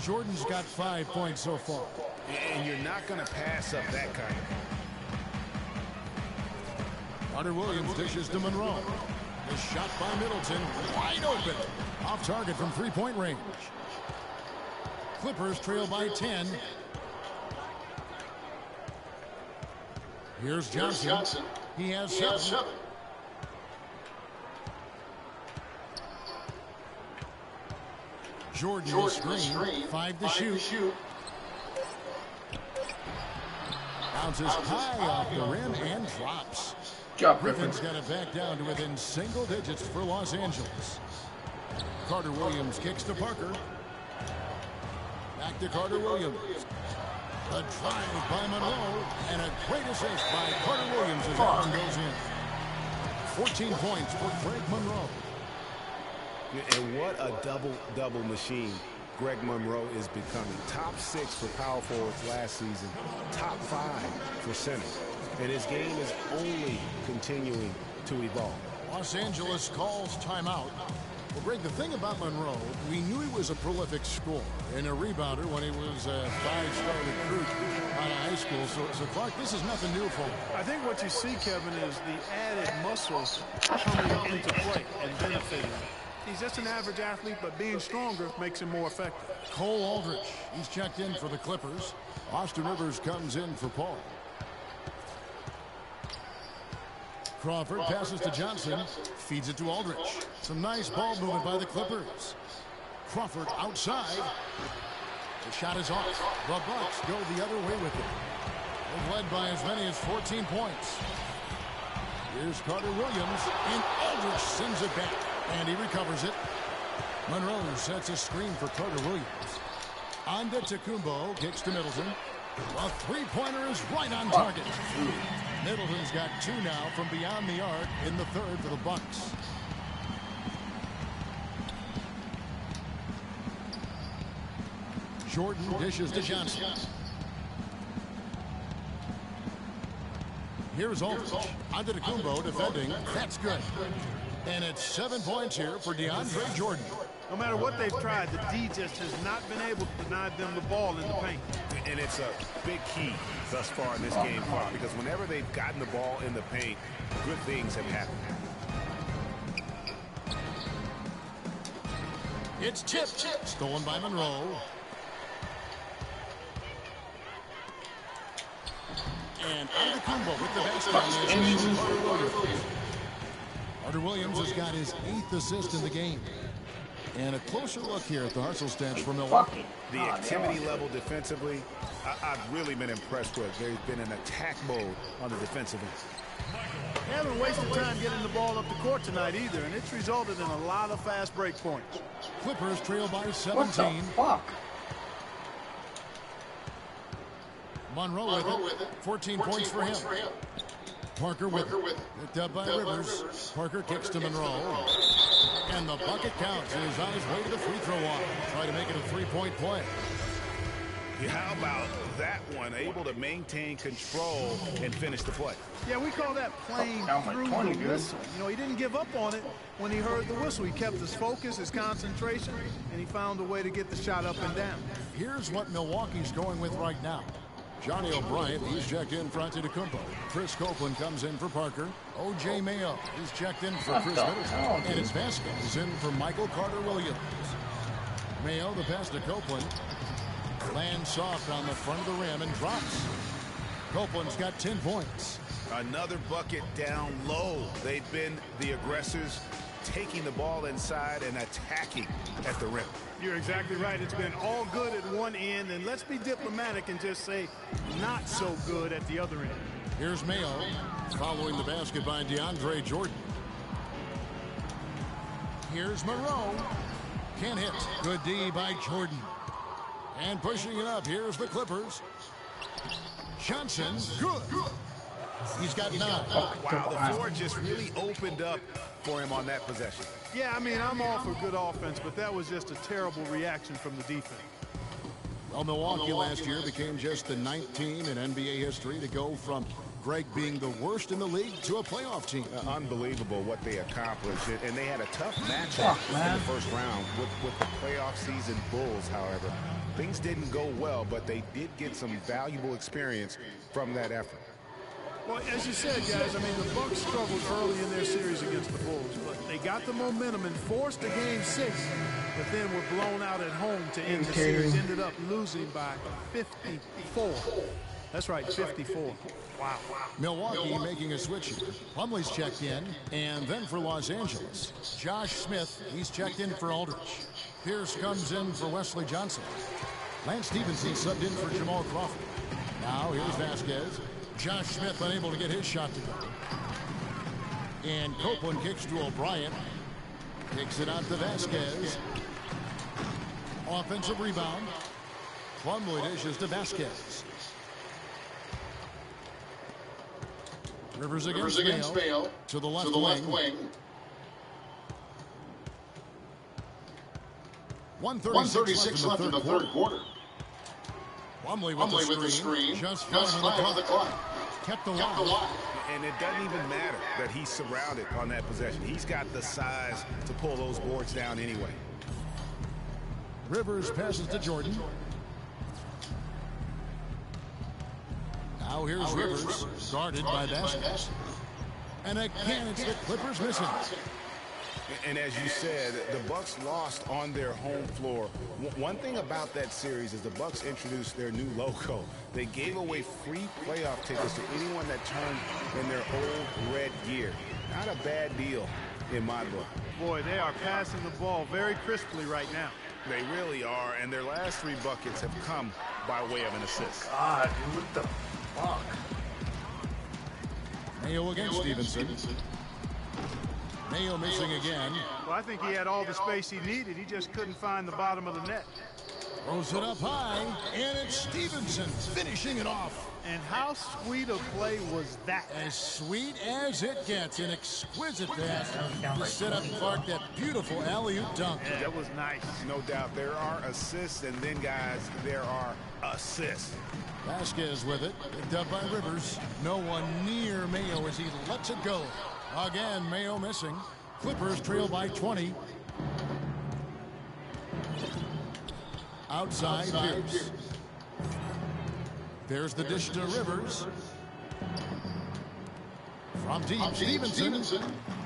Jordan's got 5 points so far. And you're not going to pass up that kind of. Carter Williams dishes to Monroe. The shot by Middleton, wide open. Off target from three-point range. Clippers trail by 10. Here's Johnson. He has 7. Jordan the screen. 5 to shoot. Bounces high off the rim and drops. Griffin's got it back down to within single digits for Los Angeles. Carter Williams kicks to Parker. Back to Carter Williams. A drive by Monroe and a great assist by Carter Williams as that one goes in. 14 points for Greg Monroe. And what a double-double machine Greg Monroe is becoming. Top 6 for power forwards last season. Top 5 for centers. And his game is only continuing to evolve. Los Angeles calls timeout. Well, Greg, the thing about Monroe, we knew he was a prolific scorer and a rebounder when he was a 5-star recruit out of high school. So Clark, this is nothing new for him. I think what you see, Kevin, is the added muscles coming into play and benefiting. He's just an average athlete, but being stronger makes him more effective. Cole Aldrich, he's checked in for the Clippers. Austin Rivers comes in for Paul. Crawford passes to Johnson, feeds it to Aldrich. Some nice ball movement by the Clippers. Crawford outside. The shot is off. The Bucks go the other way with it. They've led by as many as 14 points. Here's Carter Williams, and Aldrich sends it back, and he recovers it. Monroe sets a screen for Carter Williams. Antetokounmpo kicks to Middleton. A three-pointer is right on target. Middleton's got 2 now from beyond the arc in the third for the Bucks. Jordan dishes to Johnson. Here's Aldrich. Antetokounmpo defending. That's good. And it's 7 points here for DeAndre Jordan. No matter what they've tried, the D just has not been able to deny them the ball in the paint. And it's a big key thus far in this game, Clark, because whenever they've gotten the ball in the paint, good things have happened. It's tipped. Stolen by Monroe. And Antetokounmpo with the basket. Carter Williams has got his 8th assist in the game. And a closer look here at the Hartzell stats for Milwaukee. The activity level defensively, I've really been impressed with. There's been an attack mode on the defensive end. haven't wasted time getting the ball up the court tonight either, and it's resulted in a lot of fast break points. Clippers trail by 17. What the fuck? Monroe with it. 14 points for him. Parker with it. Picked up by Rivers. Parker kicks to Monroe. And the bucket counts. He is on his way to the free throw line. Try to make it a three-point play. Yeah, how about that one? Able to maintain control and finish the play. Yeah, we call that playing through the whistle. You know, he didn't give up on it when he heard the whistle. He kept his focus, his concentration, and he found a way to get the shot up and down. Here's what Milwaukee's going with right now. Johnny O'Bryant, he's checked in for Antetokounmpo. Chris Copeland comes in for Parker. O.J. Mayo, he's checked in for Chris Middleton. And it's Vasquez in for Michael Carter-Williams. Mayo, the pass to Copeland. Lands soft on the front of the rim and drops. Copeland's got 10 points. Another bucket down low. They've been the aggressors, taking the ball inside and attacking at the rim. You're exactly right. It's been all good at one end, and let's be diplomatic and just say not so good at the other end. Here's Mayo following the basket by DeAndre Jordan. Here's Monroe. Can't hit. Good D by Jordan. And pushing it up, here's the Clippers. Johnson, good. He's got 9. Wow, the floor just really opened up for him on that possession. Yeah, I mean, I'm all for good offense, but that was just a terrible reaction from the defense. Well, Milwaukee last year became just the 9th team in NBA history to go from Greg being the worst in the league to a playoff team. Unbelievable what they accomplished. And they had a tough matchup in the first round with the playoff season Bulls, however. Things didn't go well, but they did get some valuable experience from that effort. Well, as you said, guys, I mean, the Bucks struggled early in their series against the Bulls, but they got the momentum and forced a Game 6, but then were blown out at home to end the series. Ended up losing by 54. That's right, 54. Wow. Milwaukee making a switch here. Plumlee's checked in, and then for Los Angeles, Josh Smith, he's checked in for Aldridge. Pierce comes in for Wesley Johnson. Lance Stevenson subbed in for Jamal Crawford. Now here's Vasquez. Josh Smith unable to get his shot to go. And Copeland kicks to O'Brien. Kicks it out to Vasquez. Offensive rebound. Plumlee dishes to Vasquez. Rivers against Mayo. To the left wing. 1:36 left in the third quarter. Plumlee with the screen. Just fine on the clock. Kept the line. And it doesn't even matter that he's surrounded on that possession. He's got the size to pull those boards down anyway. Rivers passes to Jordan. Now here's Rivers, guarded by Vasquez. And again, it's the Clippers missing. And as you said, the Bucks lost on their home floor. One thing about that series is the Bucks introduced their new logo. They gave away free playoff tickets to anyone that turned in their old red gear. Not a bad deal in my book. Boy, they are passing the ball very crisply right now. They really are, and their last 3 buckets have come by way of an assist. God, dude, what the fuck? Mayo against Stevenson. Mayo missing again. Well, I think he had all the space he needed. He just couldn't find the bottom of the net. Throws it up high, and it's Stevenson finishing it off. And how sweet a play was that? As sweet as it gets. An exquisite pass to set up Clark that beautiful alley-oop dunk. Yeah, that was nice. No doubt. There are assists, and then, guys, there are assists. Vasquez with it. Picked up by Rivers. No one near Mayo as he lets it go. Again, Mayo missing. Clippers trail by 20. Outside Pierce. There's the dish to Rivers. From deep, Stevenson.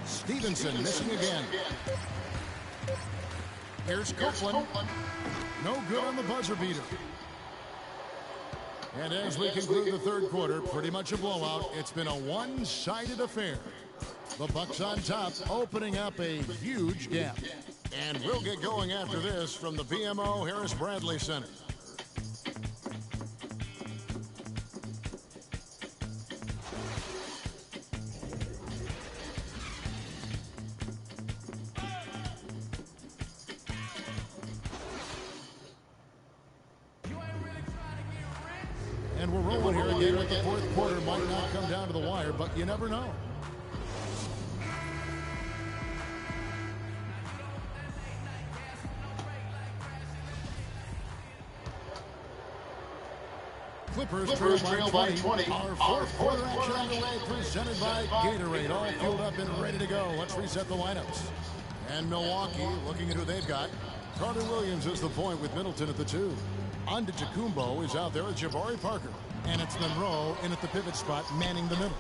Stevenson missing again. Here's Copeland. No good on the buzzer beater. And as we conclude the third quarter, pretty much a blowout. It's been a one-sided affair. The Bucks on top, opening up a huge gap. And we'll get going after this from the BMO Harris Bradley Center. And we're rolling here again with the fourth quarter. Might not come down to the wire, but you never know. Clippers trail by 20. Our fourth quarter action underway, presented by Gatorade. All fueled up and ready to go. Let's reset the lineups. And Milwaukee, looking at who they've got. Carter Williams is the point with Middleton at the 2. Antetokounmpo is out there with Jabari Parker. And it's Monroe in at the pivot spot, manning the middle.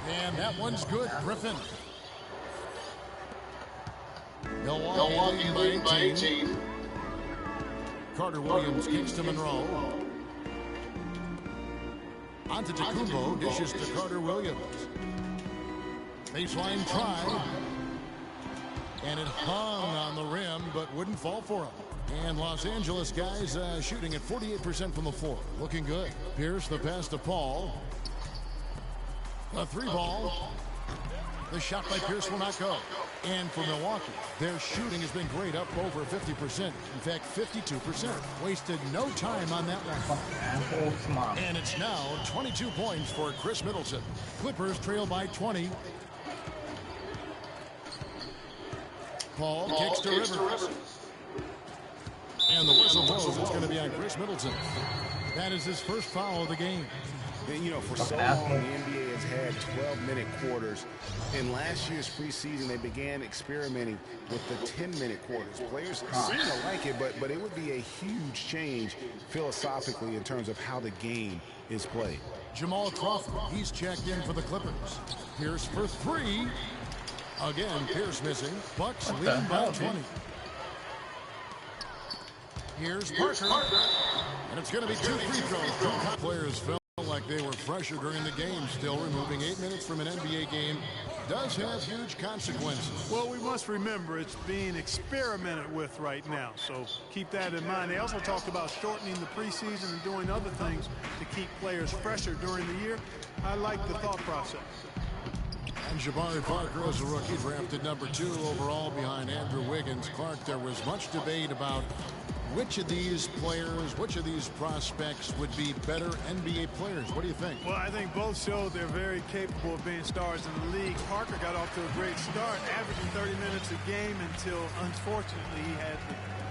And that one's good. Griffin. Milwaukee leading by 18. Carter Williams kicks to Monroe. Antetokounmpo dishes to Carter Williams. Baseline try. And it hung on the rim, but wouldn't fall for him. And Los Angeles guys shooting at 48% from the floor. Looking good. Pierce, the pass to Paul. A 3-ball. The shot by Pierce will not go. And for Milwaukee, their shooting has been great, up over 50%. In fact, 52%. Wasted no time on that one. And it's now 22 points for Chris Middleton. Clippers trail by 20. Paul kicks to Rivers. And the whistle blows. It's going to be on Chris Middleton. That is his first foul of the game. You know, for so long, the NBA has had 12-minute quarters. In last year's preseason, they began experimenting with the 10-minute quarters. Players seem to like it, but it would be a huge change philosophically in terms of how the game is played. Jamal Crawford, he's checked in for the Clippers. Pierce for 3. Again, Pierce missing. Bucks leading by 20. Here's Parker. And it's going to be 2 free throws. Two players felt like they were fresher during the game. Still, removing 8 minutes from an NBA game does have huge consequences. Well, we must remember it's being experimented with right now, so keep that in mind. They also talked about shortening the preseason and doing other things to keep players fresher during the year. I like the thought process. And Jabari Parker as a rookie, drafted number 2 overall behind Andrew Wiggins. Clark, there was much debate about which of these players, which of these prospects would be better NBA players. What do you think? Well, I think both showed they're very capable of being stars in the league. Parker got off to a great start, averaging 30 minutes a game until, unfortunately, he had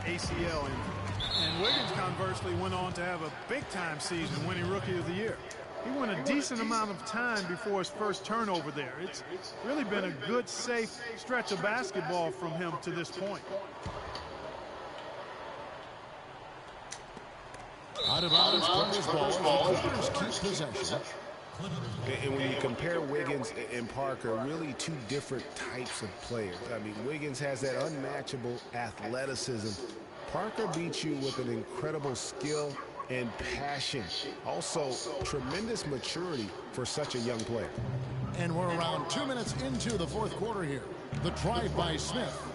the ACL injury. And Wiggins, conversely, went on to have a big-time season, winning Rookie of the Year. He went a decent amount of time before his first turnover there. It's really been a good, safe stretch of basketball from him to this point. Out of bounds, Clippers ball. Clippers keep possession. And when you compare Wiggins and Parker, really two different types of players. I mean, Wiggins has that unmatchable athleticism. Parker beats you with an incredible skill and passion. Also, tremendous maturity for such a young player. And we're around 2 minutes into the fourth quarter here. The drive by Smith.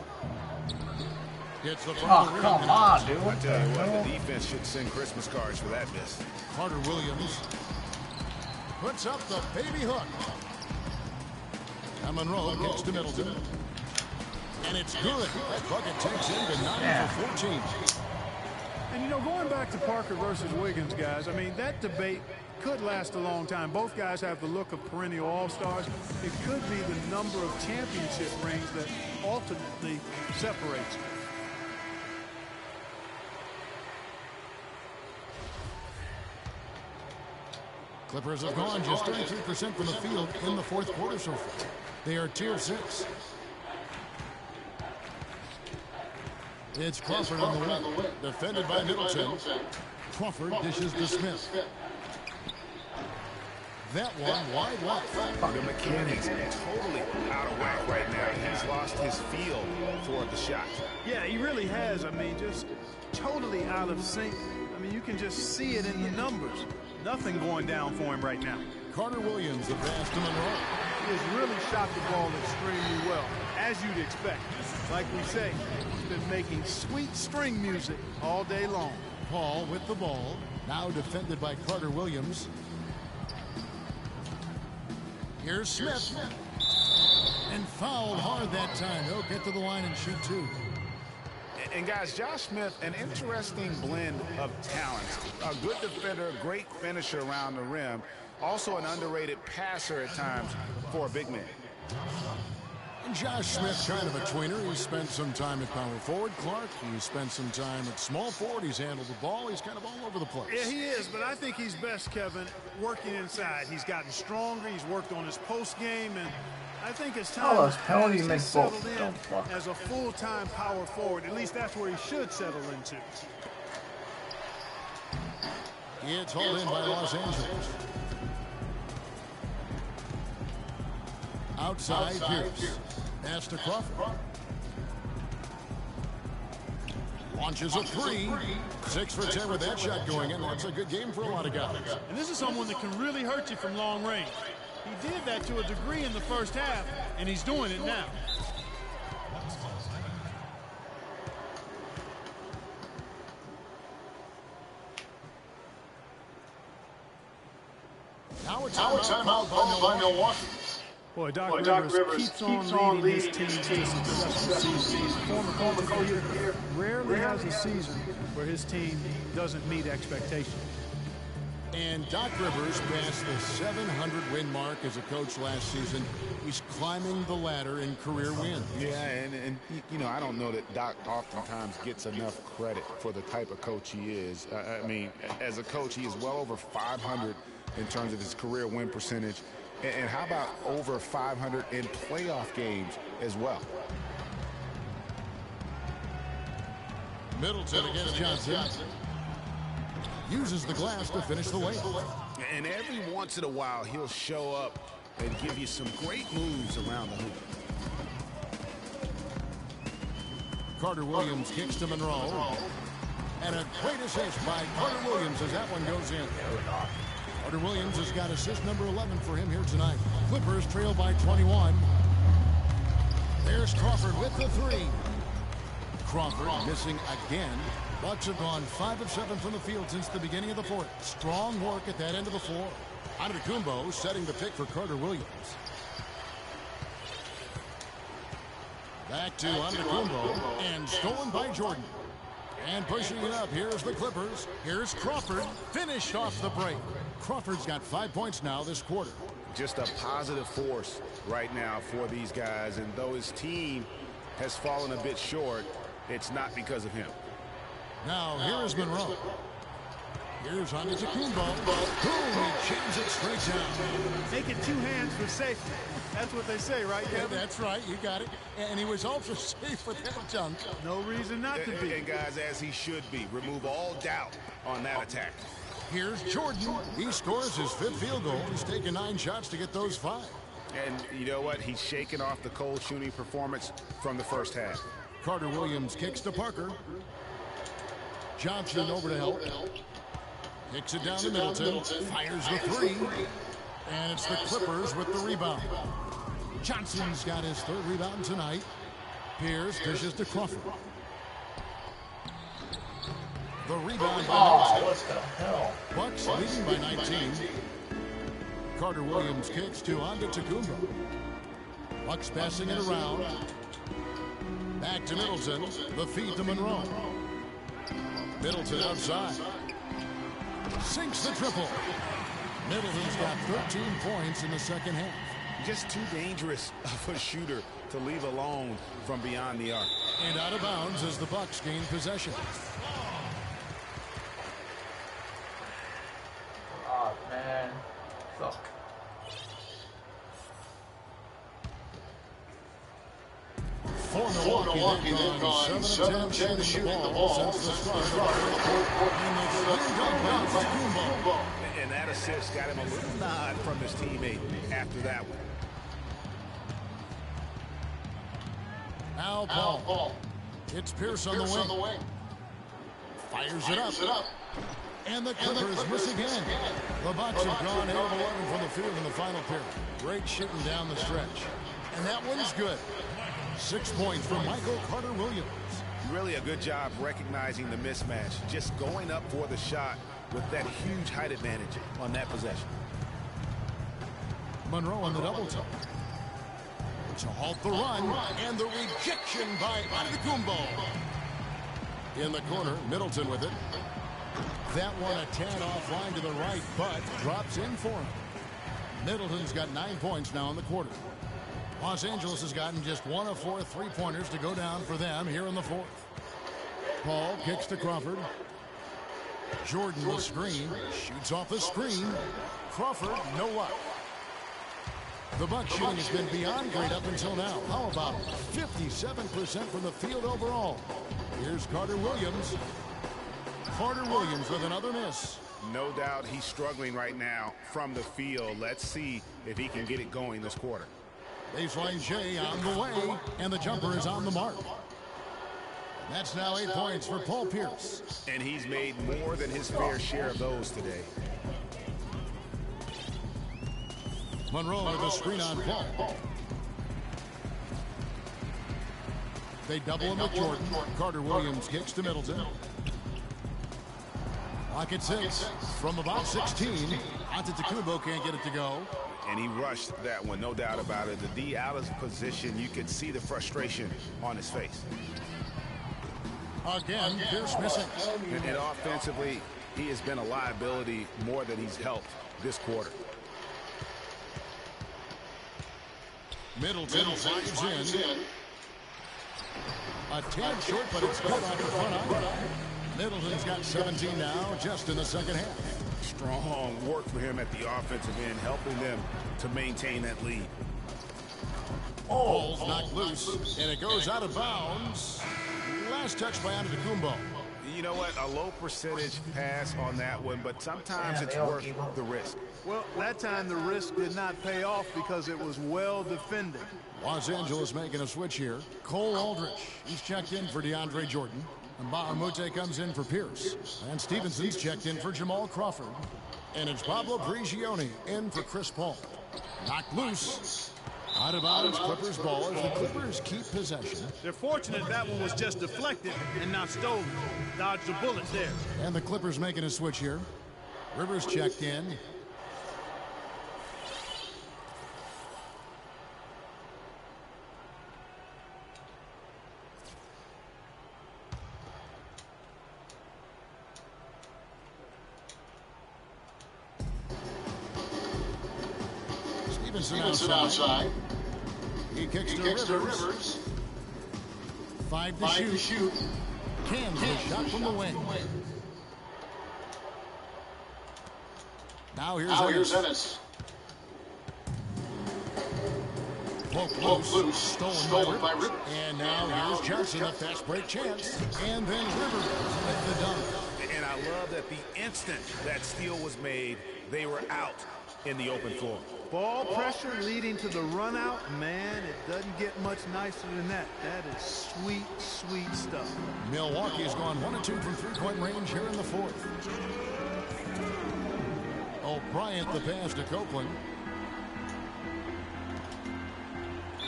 Gets the front of the rim. Come on, dude. I tell you what, the defense should send Christmas cards for that miss. Carter Williams puts up the baby hook. And Monroe kicks to Middleton. And it's good. That bucket takes him to 9 for 14. And, you know, going back to Parker versus Wiggins, guys, I mean, that debate could last a long time. Both guys have the look of perennial all-stars. It could be the number of championship rings that ultimately separates them. Clippers have gone just 33% from the field in the fourth quarter so far. They are 2 of 6. It's Crawford on the wing, defended by Middleton. Crawford dishes to Smith. That one wide left. The mechanics totally out of whack right now. He's lost his feel for the shot. Yeah, he really has. I mean, just totally out of sync. I mean, you can just see it in the numbers. Nothing going down for him right now. Carter Williams, the pass to Monroe. He has really shot the ball extremely well, as you'd expect. Like we say, he's been making sweet string music all day long. Paul with the ball, now defended by Carter Williams. Here's Smith. And fouled hard that time. He'll get to the line and shoot 2. And guys, Josh Smith, an interesting blend of talents. A good defender, great finisher around the rim. Also an underrated passer at times for a big man. And Josh Smith, kind of a tweener. He spent some time at power forward. Clark, he spent some time at small forward. He's handled the ball. He's kind of all over the place. Yeah, he is, but I think he's best, Kevin, working inside. He's gotten stronger. He's worked on his post game, and I think it's time he's settled in as a full-time power forward. At least that's where he should settle into. It's hauled in by Los Angeles. Outside Pierce. Pass to Crawford. Launches a three. 6 for 10 with that shot going in. That's a good game for a lot of guys. And this is someone that can really hurt you from long range. He did that to a degree in the first half, and he's doing it now. Now a timeout called by Milwaukee. Boy, Doc Rivers keeps on leading his team to a successful season. Former coach here rarely has a season where his team doesn't meet expectations. And Doc Rivers passed the 700-win mark as a coach last season. He's climbing the ladder in career wins. Yeah, and you know, I don't know that Doc oftentimes gets enough credit for the type of coach he is. I mean, as a coach, he is well over 500 in terms of his career win percentage. And how about over 500 in playoff games as well? Middleton against Johnson. Uses the glass to finish the layup. And every once in a while, he'll show up and give you some great moves around the hoop. Carter Williams kicks to Monroe. And a great assist by Carter Williams as that one goes in. Carter Williams has got assist number 11 for him here tonight. Clippers trail by 21. There's Crawford with the three. Crawford missing again. Bucks have gone 5 of 7 from the field since the beginning of the fourth. Strong work at that end of the floor. Antetokounmpo setting the pick for Carter Williams. Back to Antetokounmpo and stolen by Jordan. And pushing it up, here's the Clippers. Here's Crawford, finished off the break. Crawford's got 5 points now this quarter. Just a positive force right now for these guys. And though his team has fallen a bit short, it's not because of him. Now, here is Monroe. Here's Antetokounmpo. Boom, he chains it straight down. Make it 2 hands for safety. That's what they say, right, Kevin? Yeah, that's right, you got it. And he was also safe with that dunk. No reason not to be. And guys, as he should be, remove all doubt on that attack. Here's Jordan. He scores his 5th field goal. He's taken 9 shots to get those 5. And you know what? He's shaking off the cold shooting performance from the first half. Carter Williams kicks to Parker. Johnson over to help. Kicks it down to Middleton. Fires the 3. And it's the Clippers with the rebound. Johnson's got his 3rd rebound tonight. Pierce dishes to Crawford. The rebound by what the hell? Bucks leading by 19. Carter Williams kicks to Antetokounmpo. Bucks passing it around. Back to Middleton. The feed to Monroe. Middleton outside. Sinks the triple. Middleton's got 13 points in the second half. Just too dangerous of a shooter to leave alone from beyond the arc. And out of bounds as the Bucks gain possession. Oh, man. Fuck. For Milwaukee, they've gone 7 of 10 shooting the ball since the start. And that assist got him a little nod from his teammate after that one. Al Paul. It's Pierce on the wing. Fires it up. And the Clippers miss again. The Bucks have gone 8 of 11 from the field in the final period. Great shooting down the stretch. And that one's good. 6 points from Michael Carter Williams. Really a good job recognizing the mismatch. Just going up for the shot with that huge height advantage on that possession. Monroe on the double toe. To halt the run. And the rejection by Antetokounmpo. In the corner, Middleton with it. That one a tad offline to the right, but drops in for him. Middleton's got 9 points now in the quarter. Los Angeles has gotten just 1 of 4 3-pointers to go down for them here in the fourth. Paul kicks to Crawford. Jordan the screen, shoots off the screen. Crawford, no luck. The Bucks shooting has been beyond great up until now. How about 57% from the field overall? Here's Carter Williams. Carter Williams with another miss. No doubt he's struggling right now from the field. Let's see if he can get it going this quarter. Baseline J on the way, and the jumper is on the mark. That's now 8 points for Paul Pierce. And he's made more than his fair share of those today. Monroe with a screen on Paul. They double him with Jordan. Carter Williams kicks to Middleton. Pocket 6 from about 16. Antetokounmpo can't get it to go. And he rushed that one, no doubt about it. The D out of position, you could see the frustration on his face. Again, Pierce missing. And offensively, he has been a liability more than he's helped this quarter. Middleton slides in. A tad short, but it's good off the front iron. Middleton's got 17 now, just in the second half. Strong work for him at the offensive end, helping them to maintain that lead. Ball's knocked loose, and it goes out of bounds. Last touch by Antetokounmpo. You know what? A low percentage pass on that one, but sometimes it's worth the risk. Well, that time the risk did not pay off because it was well defended. Los Angeles making a switch here. Cole Aldrich, he's checked in for DeAndre Jordan. And Bahamute comes in for Pierce. And Stevenson's checked in for Jamal Crawford. And it's Pablo Prigioni in for Chris Paul. Knocked loose. Out of bounds, Clippers ball as the Clippers keep possession. They're fortunate that one was just deflected and not stolen. Dodged the bullet there. And the Clippers making a switch here. Rivers checked in. Stevenson outside. He kicks to Rivers. 5 to shoot. Cans the shot from the wing. Now here's Ennis. Poke loose. Stolen by Rivers. And now here's Johnson, a fast break chance. And then Rivers with the dunk. And I love that the instant that steal was made, they were out in the open floor. Ball pressure leading to the run out. Man, it doesn't get much nicer than that. That is sweet, sweet stuff. Milwaukee's gone 1 of 2 from three-point range here in the fourth. Bryant the pass to Copeland.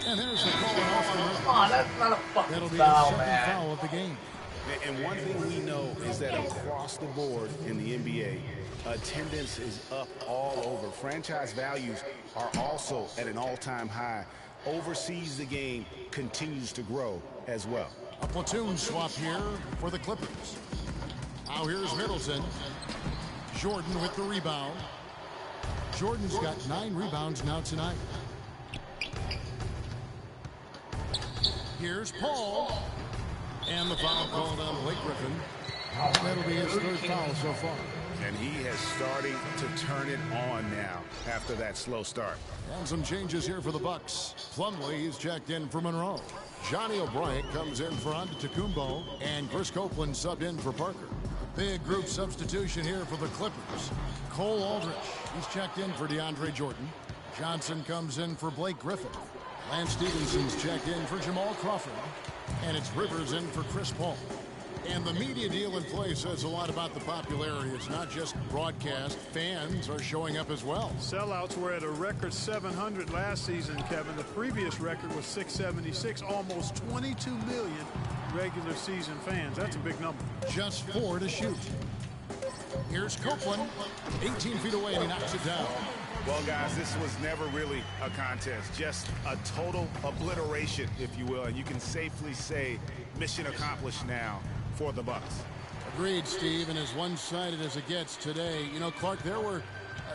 And there's the call off the rim. Oh, that's not a fucking That'll be foul, the second man. foul of the game. And one thing we know is that across the board in the NBA, attendance is up all over. Franchise values are also at an all-time high. Overseas, the game continues to grow as well. A platoon swap here for the Clippers. Now here's Middleton. Jordan with the rebound. Jordan's got 9 rebounds now tonight. Here's Paul. And the foul called on Blake Griffin. That'll be his 3rd foul so far. And he has started to turn it on now after that slow start. And some changes here for the Bucks. Plumlee is checked in for Monroe. Johnny O'Brien comes in for Antetokounmpo, and Chris Copeland subbed in for Parker. Big group substitution here for the Clippers. Cole Aldrich, he's checked in for DeAndre Jordan. Johnson comes in for Blake Griffin. Lance Stevenson's checked in for Jamal Crawford. And it's Rivers in for Chris Paul. And the media deal in play says a lot about the popularity. It's not just broadcast. Fans are showing up as well. Sellouts were at a record 700 last season, Kevin. The previous record was 676. Almost 22 million regular season fans. That's a big number. Just 4 to shoot. Here's Copeland. 18 feet away, and he knocks it down. Well, guys, this was never really a contest. Just a total obliteration, if you will. And you can safely say mission accomplished now for the Bucks. Agreed, Steve, and as one-sided as it gets today. You know, Clark, there were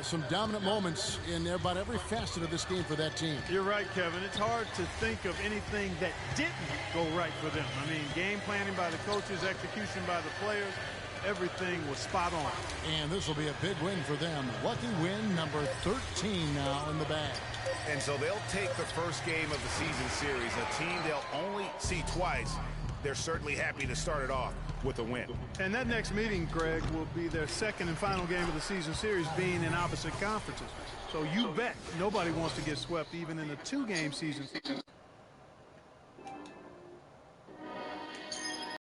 some dominant moments in about every facet of this game for that team. You're right, Kevin. It's hard to think of anything that didn't go right for them. I mean, game planning by the coaches, execution by the players, everything was spot on. And this will be a big win for them. Lucky win number 13 now in the bag. And so they'll take the first game of the season series, a team they'll only see twice. They're certainly happy to start it off with a win. And that next meeting, Greg, will be their second and final game of the season series, being in opposite conferences. So you bet nobody wants to get swept even in a 2-game season.